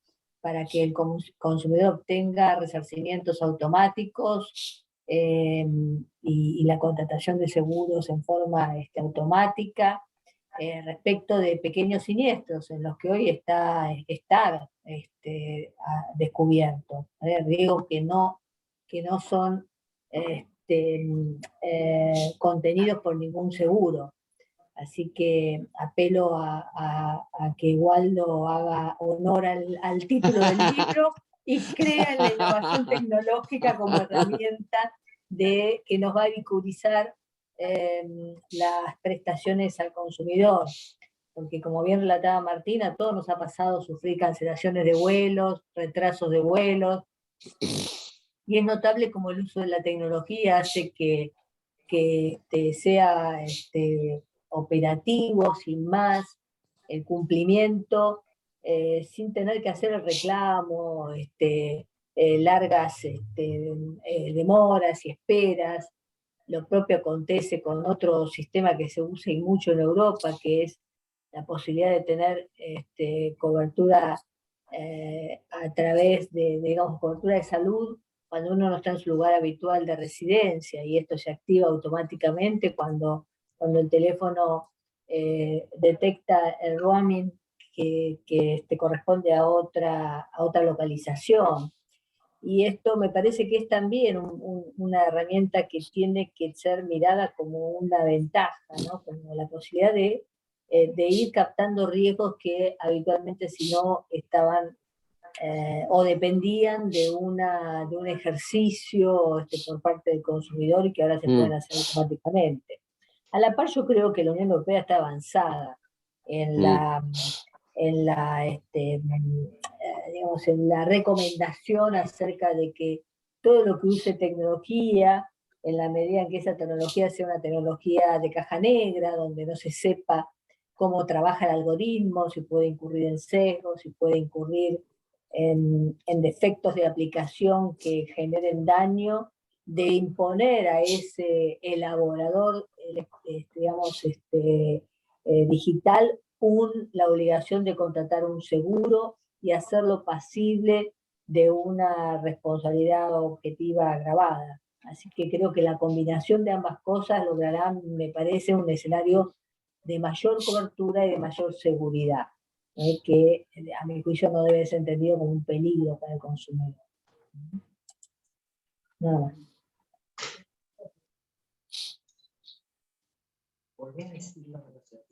para que el consumidor obtenga resarcimientos automáticos y la contratación de seguros en forma automática respecto de pequeños siniestros en los que hoy está descubierto. Digo que no son contenidos por ningún seguro. Así que apelo a que Waldo haga honor al título del libro y crea en la innovación tecnológica como herramienta que nos va a vinculizar las prestaciones al consumidor. Porque como bien relataba Martina, a todos nos ha pasado sufrir cancelaciones de vuelos, retrasos de vuelos, y es notable como el uso de la tecnología hace que sea operativo, sin más, el cumplimiento, sin tener que hacer el reclamo, largas demoras y esperas. Lo propio acontece con otro sistema que se usa y mucho en Europa, que es la posibilidad de tener cobertura a través de, digamos, cobertura de salud cuando uno no está en su lugar habitual de residencia, y esto se activa automáticamente cuando el teléfono detecta el roaming que corresponde a otra localización. Y esto me parece que es también una herramienta que tiene que ser mirada como una ventaja, ¿no? Como la posibilidad de ir captando riesgos que habitualmente si no estaban o dependían de un ejercicio por parte del consumidor y que ahora se pueden hacer automáticamente. A la par yo creo que la Unión Europea está avanzada en digamos, en la recomendación acerca de que todo lo que use tecnología, en la medida en que esa tecnología sea una tecnología de caja negra, donde no se sepa cómo trabaja el algoritmo, si puede incurrir en sesgos, si puede incurrir en defectos de aplicación que generen daño, de imponer a ese elaborador, digamos, digital, la obligación de contratar un seguro y hacerlo pasible de una responsabilidad objetiva agravada. Así que creo que la combinación de ambas cosas logrará, me parece, un escenario de mayor cobertura y de mayor seguridad, que a mi juicio no debe ser entendido como un peligro para el consumidor. Nada más.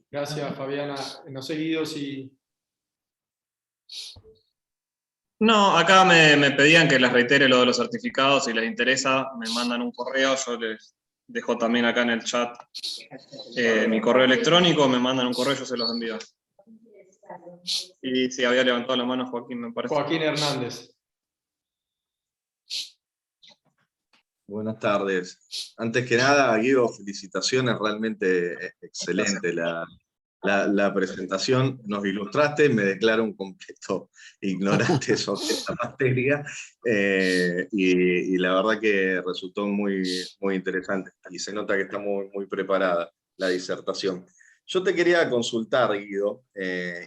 Gracias, Fabiana. No sé, Guido, si... No, acá me pedían que les reitere lo de los certificados. Si les interesa, me mandan un correo. Yo les dejo también acá en el chat mi correo electrónico. Me mandan un correo, yo se los envío. Y sí, había levantado la mano Joaquín, me parece. Joaquín Hernández. Buenas tardes. Antes que nada, Guido, felicitaciones, realmente excelente la presentación, nos ilustraste, me declaro un completo ignorante sobre esta materia, y la verdad que resultó muy, muy interesante, y se nota que está muy, muy preparada la disertación. Yo te quería consultar, Guido,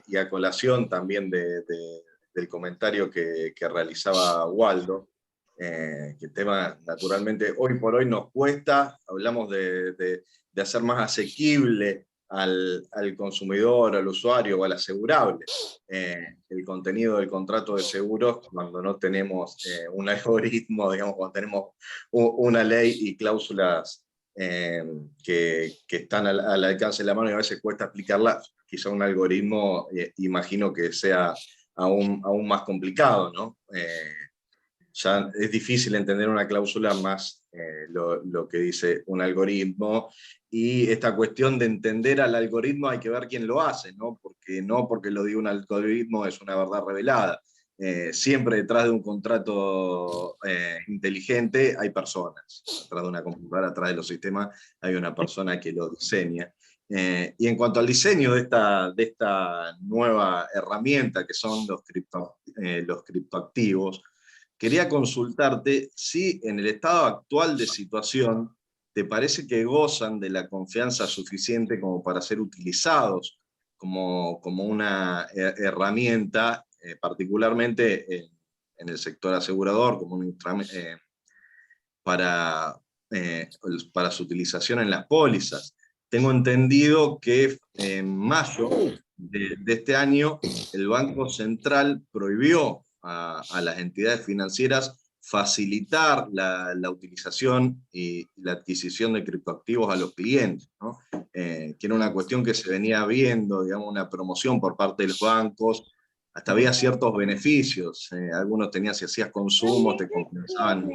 y a colación también del comentario que realizaba Waldo, que el tema naturalmente hoy por hoy nos cuesta, hablamos de hacer más asequible al consumidor, al usuario o al asegurable el contenido del contrato de seguros cuando no tenemos un algoritmo, digamos, cuando tenemos una ley y cláusulas que están al alcance de la mano y a veces cuesta aplicarlas. Quizá un algoritmo, imagino que sea aún más complicado, ¿no? Ya es difícil entender una cláusula más lo que dice un algoritmo, y esta cuestión de entender al algoritmo hay que ver quién lo hace, ¿no? Porque lo diga un algoritmo es una verdad revelada. Siempre detrás de un contrato inteligente hay personas, detrás de una computadora, atrás de los sistemas hay una persona que lo diseña. Y en cuanto al diseño de esta nueva herramienta que son los criptoactivos, quería consultarte si en el estado actual de situación te parece que gozan de la confianza suficiente como para ser utilizados como una herramienta, particularmente en el sector asegurador, como un para su utilización en las pólizas. Tengo entendido que en mayo de este año el Banco Central prohibió a las entidades financieras facilitar la utilización y la adquisición de criptoactivos a los clientes, ¿no? Que era una cuestión que se venía viendo, digamos, una promoción por parte de los bancos, hasta había ciertos beneficios, algunos tenían, si hacías consumos, te compensaban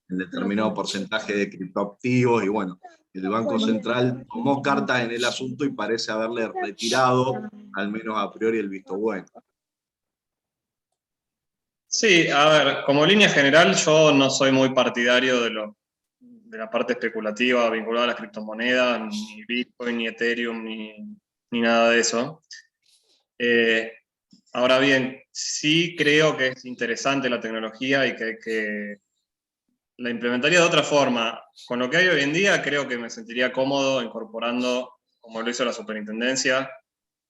en determinado porcentaje de criptoactivos, y bueno, el Banco Central tomó cartas en el asunto y parece haberle retirado, al menos a priori, el visto bueno. Sí, a ver, como línea general yo no soy muy partidario de la parte especulativa vinculada a las criptomonedas, ni Bitcoin, ni Ethereum, ni nada de eso. Ahora bien, sí creo que es interesante la tecnología y que la implementaría de otra forma. Con lo que hay hoy en día creo que me sentiría cómodo incorporando, como lo hizo la superintendencia,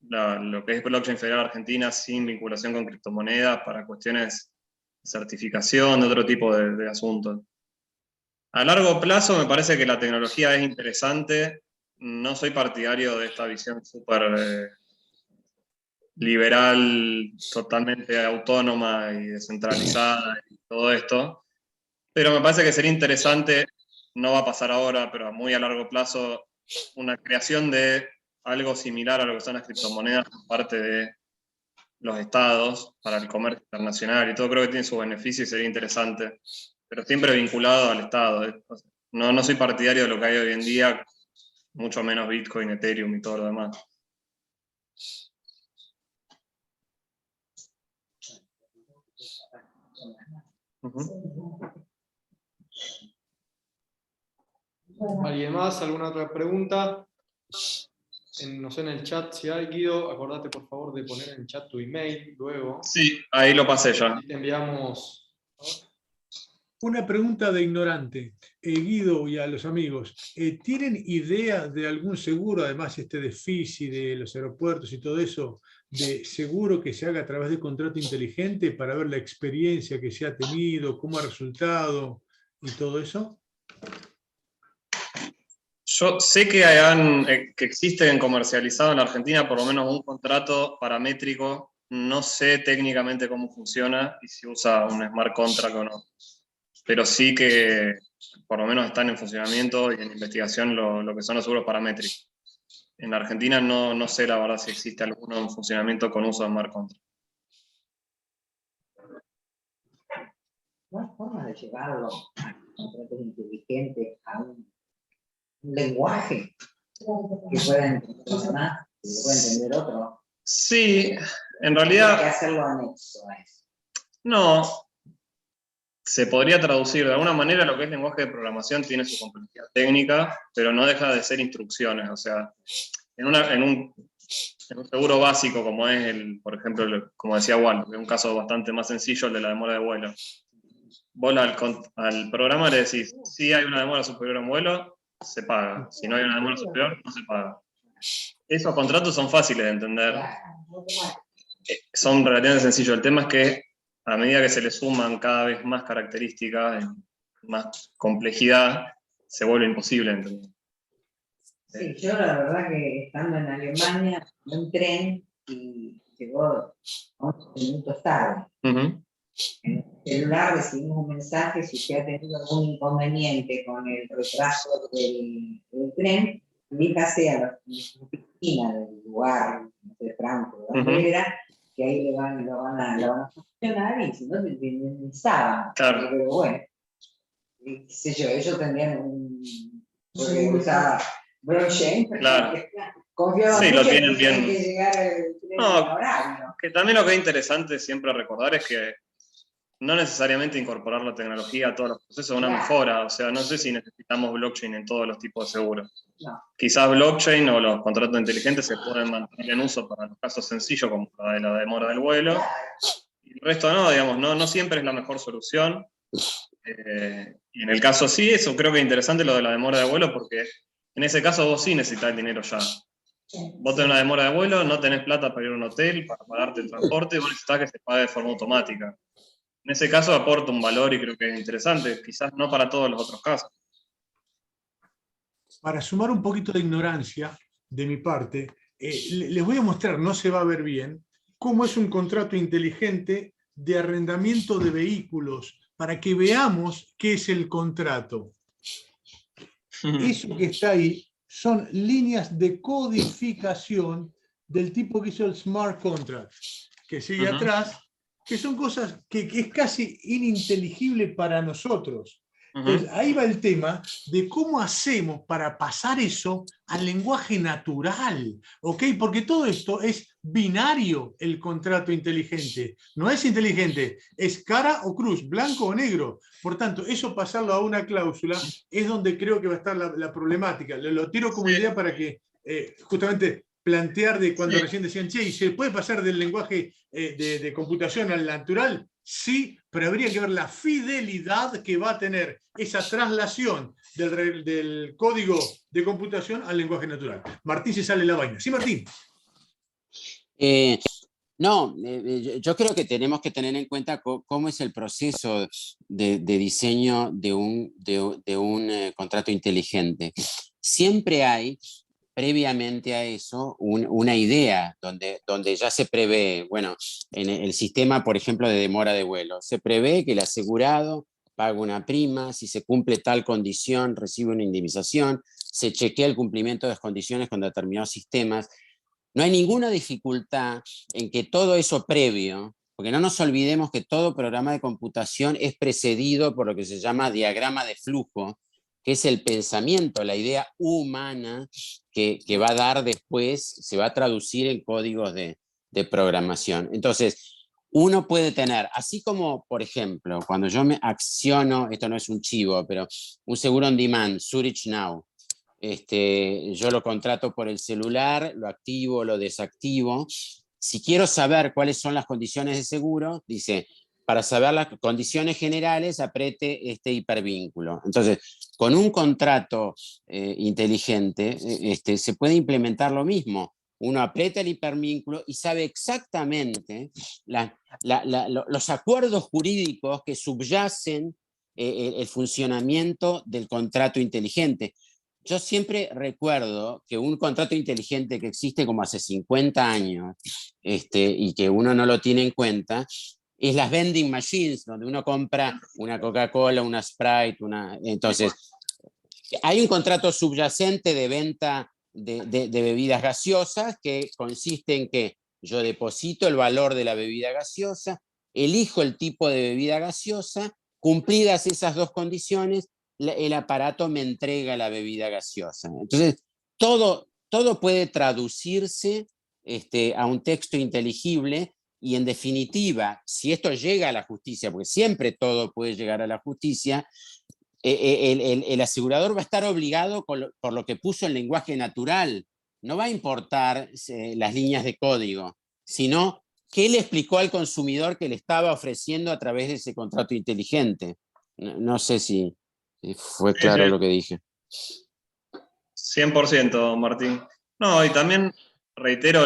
lo que es Blockchain Federal Argentina sin vinculación con criptomonedas para cuestiones de certificación, de otro tipo de asuntos. A largo plazo me parece que la tecnología es interesante. No soy partidario de esta visión súper liberal, totalmente autónoma y descentralizada y todo esto. Pero me parece que sería interesante, no va a pasar ahora, pero muy a largo plazo, una creación de algo similar a lo que son las criptomonedas por parte de los estados para el comercio internacional y todo. Creo que tiene sus beneficios y sería interesante, pero siempre vinculado al estado. No soy partidario de lo que hay hoy en día, mucho menos Bitcoin, Ethereum y todo lo demás. ¿Alguien más? ¿Alguna otra pregunta? No sé, en el chat si hay, Guido, acordate por favor de poner en el chat tu email luego. Sí, ahí lo pasé ya. Y te enviamos. Una pregunta de ignorante, Guido, y a los amigos. ¿Tienen idea de algún seguro, además de FISI, de los aeropuertos y todo eso, de seguro que se haga a través de contrato inteligente para ver la experiencia que se ha tenido, cómo ha resultado y todo eso? Yo sé que existen comercializado en la Argentina por lo menos un contrato paramétrico. No sé técnicamente cómo funciona y si usa un smart contract o no. Pero sí que por lo menos están en funcionamiento y en investigación lo que son los seguros paramétricos. En la Argentina no sé la verdad si existe alguno en funcionamiento con uso de smart contract. ¿No hay forma de llevarlo a contratos inteligentes, a un lenguaje que pueda entender más, que pueda entender otro? Sí, en realidad... ¿Hay que hacerlo anexo a eso? No. Se podría traducir de alguna manera. Lo que es lenguaje de programación tiene su complejidad técnica, pero no deja de ser instrucciones. O sea, en en un seguro básico como es, por ejemplo, como decía Waldo, que es un caso bastante más sencillo, el de la demora de vuelo. Vos al programa le decís, si hay una demora superior a un vuelo, se paga. Si no hay una demora superior, no se paga. Esos contratos son fáciles de entender. Son relativamente sencillos. El tema es que a medida que se le suman cada vez más características, más complejidad, se vuelve imposible de entender. Sí, yo la verdad que estando en Alemania, en un tren y llegó 11 minutos tarde. En el celular recibimos un mensaje si usted ha tenido algún inconveniente con el retraso del tren, dígase a la oficina del lugar, no sé, Frankfurt, donde era, que ahí lo van a funcionar y si no, te indemnizaban. Claro. Pero bueno, qué sé yo, ellos tendrían porque usaba blockchain, claro. confiaban sí, mucho lo tienen en bien. que llegara el tren No, horario. que también lo que es interesante siempre recordar es que no necesariamente incorporar la tecnología a todos los procesos es una mejora. O sea, no sé si necesitamos blockchain en todos los tipos de seguros. No. Quizás blockchain o los contratos inteligentes se pueden mantener en uso para los casos sencillos como la de la demora del vuelo. Y el resto no, digamos, no siempre es la mejor solución. Y en el caso sí, eso creo que es interesante lo de la demora de vuelo porque en ese caso vos sí necesitas el dinero ya. Vos tenés una demora de vuelo, no tenés plata para ir a un hotel, para pagarte el transporte, vos necesitas que se pague de forma automática. En ese caso aporta un valor y creo que es interesante, quizás no para todos los otros casos. Para sumar un poquito de ignorancia de mi parte, les voy a mostrar, no se va a ver bien, cómo es un contrato inteligente de arrendamiento de vehículos, para que veamos qué es el contrato. Eso que está ahí son líneas de codificación del tipo que hizo el smart contract, que sigue atrás, que son cosas que es casi ininteligible para nosotros. Entonces, ahí va el tema de cómo hacemos para pasar eso al lenguaje natural, ¿ok? Porque todo esto es binario, el contrato inteligente. No es inteligente, es cara o cruz, blanco o negro. Por tanto, eso pasarlo a una cláusula es donde creo que va a estar la problemática. Lo tiro como idea para que justamente plantear de cuando recién decían, che, ¿y se puede pasar del lenguaje de computación al natural? Sí, pero habría que ver la fidelidad que va a tener esa traslación del código de computación al lenguaje natural. Martín se sale la vaina. Sí, Martín. No, yo creo que tenemos que tener en cuenta cómo es el proceso de diseño de un contrato inteligente. Siempre hay, previamente a eso, una idea donde ya se prevé, bueno, en el sistema, por ejemplo, de demora de vuelo, se prevé que el asegurado paga una prima, si se cumple tal condición, recibe una indemnización, se chequea el cumplimiento de las condiciones con determinados sistemas. No hay ninguna dificultad en que todo eso previo, porque no nos olvidemos que todo programa de computación es precedido por lo que se llama diagrama de flujo, que es el pensamiento, la idea humana que va a dar después, se va a traducir en códigos de programación. Entonces, uno puede tener, así como, por ejemplo, cuando yo me acciono, esto no es un chivo, pero un seguro on demand, Zurich Now, yo lo contrato por el celular, lo activo, lo desactivo. Si quiero saber cuáles son las condiciones de seguro, dice, para saber las condiciones generales, apriete este hipervínculo. Entonces, con un contrato inteligente, se puede implementar lo mismo. Uno aprieta el hipervínculo y sabe exactamente los acuerdos jurídicos que subyacen el funcionamiento del contrato inteligente. Yo siempre recuerdo que un contrato inteligente que existe como hace 50 años y que uno no lo tiene en cuenta, es las vending machines, donde uno compra una Coca-Cola, una Sprite, entonces hay un contrato subyacente de venta de bebidas gaseosas que consiste en que yo deposito el valor de la bebida gaseosa, elijo el tipo de bebida gaseosa, cumplidas esas dos condiciones, el aparato me entrega la bebida gaseosa. Entonces, todo puede traducirse a un texto inteligible y, en definitiva, si esto llega a la justicia, porque siempre todo puede llegar a la justicia, el asegurador va a estar obligado por lo que puso en lenguaje natural, no va a importar las líneas de código, sino qué le explicó al consumidor que le estaba ofreciendo a través de ese contrato inteligente. No sé si fue claro lo que dije. 100%, Martín. No, y también reitero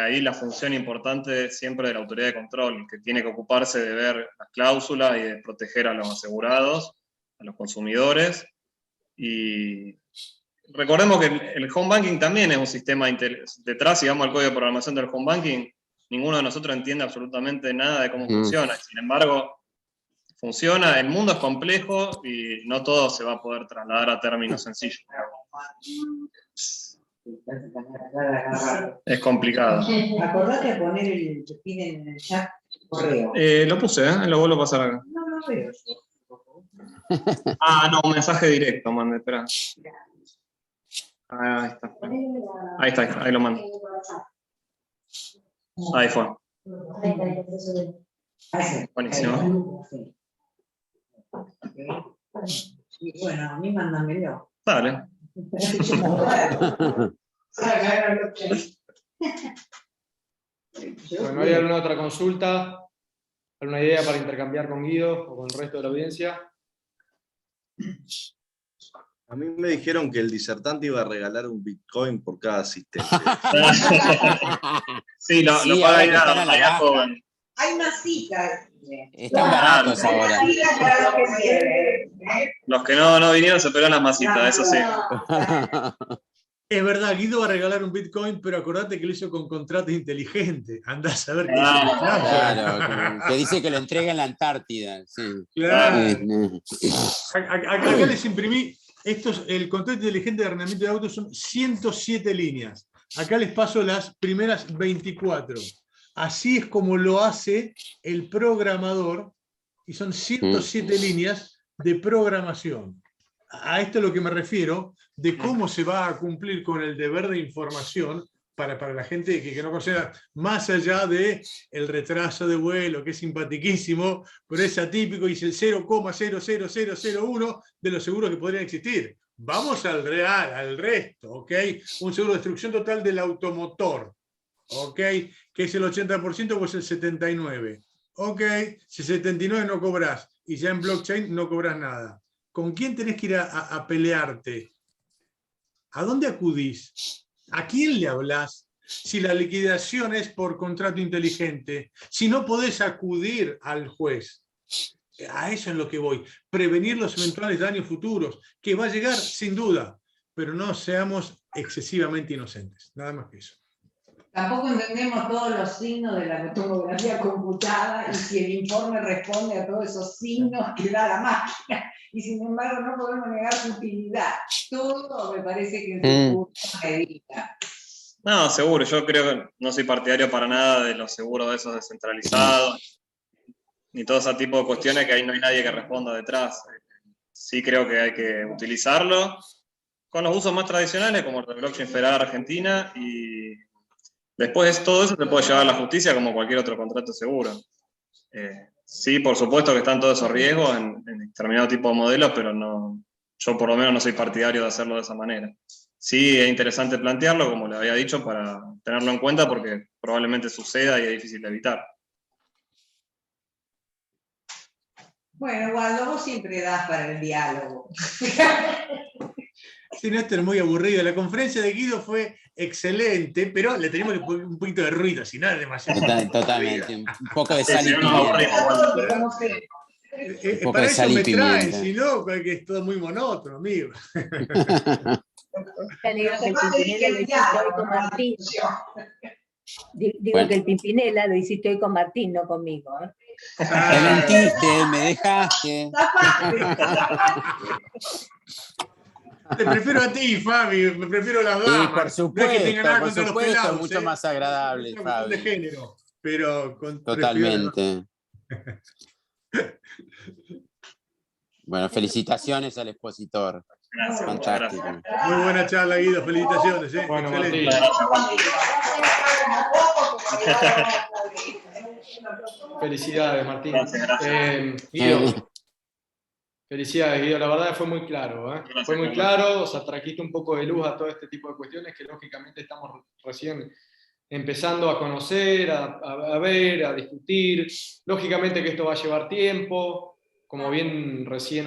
ahí la función importante siempre de la autoridad de control, que tiene que ocuparse de ver las cláusulas y de proteger a los asegurados, a los consumidores. Y recordemos que el home banking también es un sistema detrás, si vamos al código de programación del home banking, ninguno de nosotros entiende absolutamente nada de cómo funciona. Sin embargo, funciona, el mundo es complejo y no todo se va a poder trasladar a términos sencillos. Es complicado. Acordate de poner el que piden en el chat correo. Lo puse, lo vuelvo a pasar acá. No lo veo yo. Ah, no, un mensaje directo, mandé, espera. Ahí está. Ahí lo mando. Ahí fue. Buenísimo. Y bueno, a mí mándamelo. Dale. Bueno, ¿hay alguna otra consulta? ¿Alguna idea para intercambiar con Guido o con el resto de la audiencia? A mí me dijeron que el disertante iba a regalar un Bitcoin por cada asistente. Sí, lo paga ya joven. Hay masitas. Están baratos ahora. Los que no vinieron se pegan las masitas, eso sí. Es verdad, Guido va a regalar un Bitcoin, pero acordate que lo hizo con contrato inteligente. Andás a ver qué Claro, que dice que lo entrega en la Antártida. Sí. Claro. Acá les imprimí, el contrato inteligente de arrendamiento de autos son 107 líneas. Acá les paso las primeras 24. Así es como lo hace el programador, y son 107 líneas de programación. A esto es lo que me refiero, de cómo se va a cumplir con el deber de información para la gente que no considera, más allá del retraso de vuelo, que es simpatiquísimo, pero es atípico y es el 0,00001 de los seguros que podrían existir. Vamos al real, al resto, ¿ok? Un seguro de destrucción total del automotor, ¿ok? Que es el 80% o es el 79%. Ok, si 79 no cobras y ya en blockchain no cobras nada. ¿Con quién tenés que ir a pelearte? ¿A dónde acudís? ¿A quién le hablas? Si la liquidación es por contrato inteligente, si no podés acudir al juez. A eso es lo que voy. Prevenir los eventuales daños futuros, que va a llegar sin duda, pero no seamos excesivamente inocentes. Nada más que eso. Tampoco entendemos todos los signos de la tomografía computada y si el informe responde a todos esos signos que da la máquina. Y sin embargo no podemos negar su utilidad. Todo me parece que en su punto medida. No, seguro. Yo creo que no soy partidario para nada de los seguros de esos descentralizados, ni todo ese tipo de cuestiones que ahí no hay nadie que responda detrás. Sí creo que hay que utilizarlo con los usos más tradicionales, como el de blockchain federal argentina, y después todo eso se puede llevar a la justicia como cualquier otro contrato seguro. Sí, por supuesto que están todos esos riesgos en determinado tipo de modelos, pero no, yo por lo menos no soy partidario de hacerlo de esa manera. Sí, es interesante plantearlo, como le había dicho, para tenerlo en cuenta, porque probablemente suceda y es difícil de evitar. Bueno, Waldo, vos siempre das para el diálogo. Sí, Néstor, muy aburrido. La conferencia de Guido fue excelente, pero le tenemos que poner un poquito de ruido, si nada, demasiado. Totalmente, un poco de sal y pimienta. Para eso me traen, si no, que es todo muy monótono, amigo. Digo que el Pimpinela lo hiciste hoy con Martín, no conmigo. Me mentiste, me dejaste. Te prefiero a ti, Fabi, me prefiero a las damas. Sí, por supuesto, mucho más agradable, Fabi. De género, pero totalmente. Bueno, felicitaciones al expositor. Gracias, fantástico. Gracias. Muy buena charla, Guido, felicitaciones. Bueno, excelente. Felicidades, Martín. Gracias. Guido, Felicidades, Guido, la verdad fue muy claro, ¿eh? Gracias, Fue muy Carlos. claro, o sea, trajiste un poco de luz a todo este tipo de cuestiones que lógicamente estamos recién empezando a conocer, a ver, a discutir. Lógicamente que esto va a llevar tiempo, como bien recién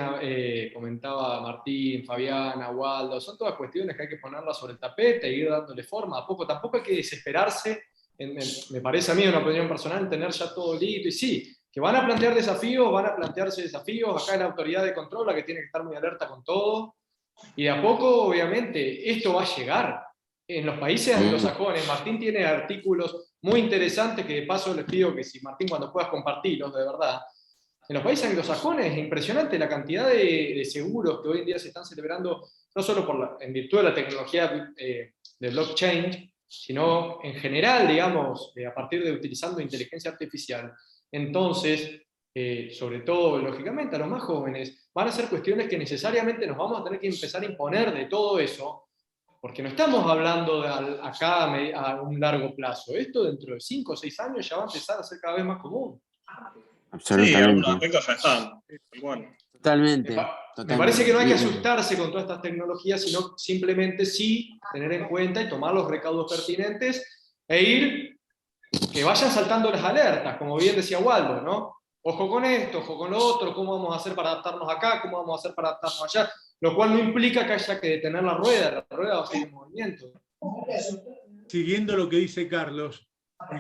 comentaba Martín, Fabiana, Waldo, son todas cuestiones que hay que ponerlas sobre el tapete e ir dándole forma a poco. Tampoco hay que desesperarse, me parece a mí una opinión personal, en tener ya todo listo, y sí, que van a plantear desafíos, van a plantearse desafíos, acá es la autoridad de control la que tiene que estar muy alerta con todo, y de a poco, obviamente, esto va a llegar. En los países anglosajones, Martín tiene artículos muy interesantes que de paso les pido que si Martín cuando puedas compartirlos, de verdad. En los países anglosajones es impresionante la cantidad de seguros que hoy en día se están celebrando, no solo en virtud de la tecnología de blockchain, sino en general, digamos, a partir de utilizando inteligencia artificial. Entonces, sobre todo, lógicamente, a los más jóvenes, van a ser cuestiones que necesariamente nos vamos a tener que empezar a imponer de todo eso, porque no estamos hablando de acá a un largo plazo. Esto dentro de 5 o 6 años ya va a empezar a ser cada vez más común. Sí, algunos Absolutamente. aspectos ya están. Igual. Totalmente. Me parece que no hay que asustarse con todas estas tecnologías, sino simplemente sí tener en cuenta y tomar los recaudos pertinentes e ir, que vayan saltando las alertas, como bien decía Waldo, ¿no? Ojo con esto, ojo con lo otro, cómo vamos a hacer para adaptarnos acá, cómo vamos a hacer para adaptarnos allá, lo cual no implica que haya que detener la rueda va a seguir en movimiento. Siguiendo lo que dice Carlos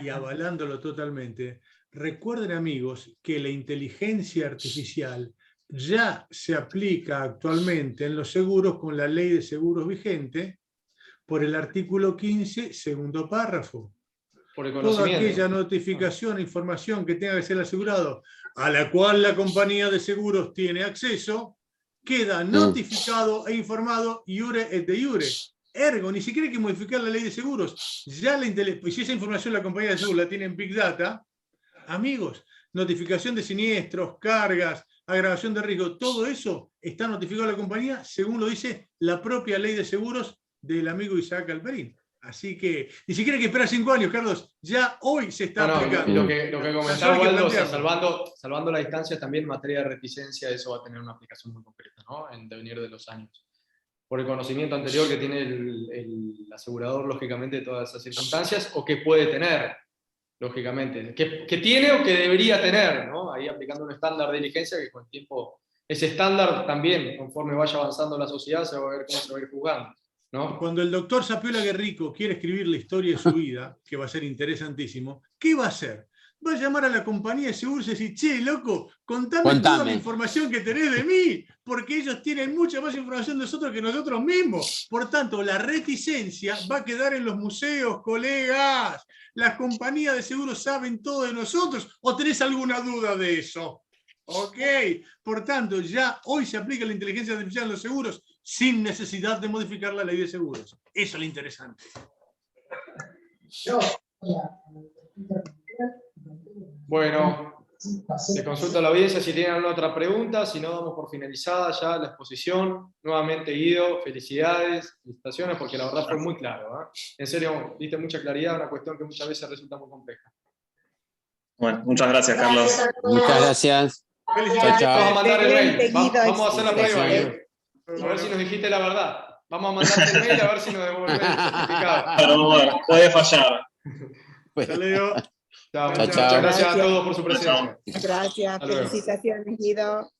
y avalándolo totalmente, recuerden, amigos, que la inteligencia artificial ya se aplica actualmente en los seguros con la ley de seguros vigente por el artículo 15, segundo párrafo. Por el Toda conocimiento. aquella notificación o información que tenga que ser asegurado, a la cual la compañía de seguros tiene acceso, queda notificado e informado iure et de iure. Ergo, ni siquiera hay que modificar la ley de seguros. Ya pues si esa información la compañía de seguros la tiene en Big Data, amigos, notificación de siniestros, cargas, agravación de riesgo, todo eso está notificado a la compañía según lo dice la propia ley de seguros del amigo Isaac Alperín. Así que ni siquiera hay que esperar 5 años, Carlos, ya hoy se está aplicando. Lo que comentaba Waldo, o sea, salvando las distancias, también en materia de reticencia, eso va a tener una aplicación muy concreta, ¿no? En devenir de los años. Por el conocimiento anterior que tiene el asegurador, lógicamente, de todas esas circunstancias, o que puede tener, lógicamente, que tiene o que debería tener, ¿no? Ahí aplicando un estándar de diligencia que con el tiempo, ese estándar también, conforme vaya avanzando la sociedad, se va a ver cómo se va a ir jugando, ¿no? Cuando el doctor Sapiola Guerrico quiere escribir la historia de su vida, que va a ser interesantísimo, ¿qué va a hacer? Va a llamar a la compañía de seguros y decir, che, loco, contame toda la información que tenés de mí, porque ellos tienen mucha más información de nosotros que nosotros mismos. Por tanto, la reticencia va a quedar en los museos, colegas. Las compañías de seguros saben todo de nosotros, ¿o tenés alguna duda de eso? Ok, por tanto, ya hoy se aplica la inteligencia artificial en los seguros sin necesidad de modificar la ley de seguros. Eso es lo interesante. Bueno, le consulto a la audiencia si tienen alguna otra pregunta, si no damos por finalizada ya la exposición. Nuevamente, Guido, felicidades, felicitaciones, porque la verdad fue muy claro, ¿eh? En serio, diste mucha claridad, una cuestión que muchas veces resulta muy compleja. Bueno, muchas gracias, Carlos. Muchas gracias. Vamos a mandar el mail. Guido, Vamos a hacer la prueba, Guido. A ver si nos dijiste la verdad. Vamos a mandarte el mail a ver si nos devuelven el certificado. Pero bueno, puede fallar. Hasta luego. Chao. Chao, chao. Muchas gracias a todos por su presencia. Gracias, Hasta luego. felicitaciones, Guido.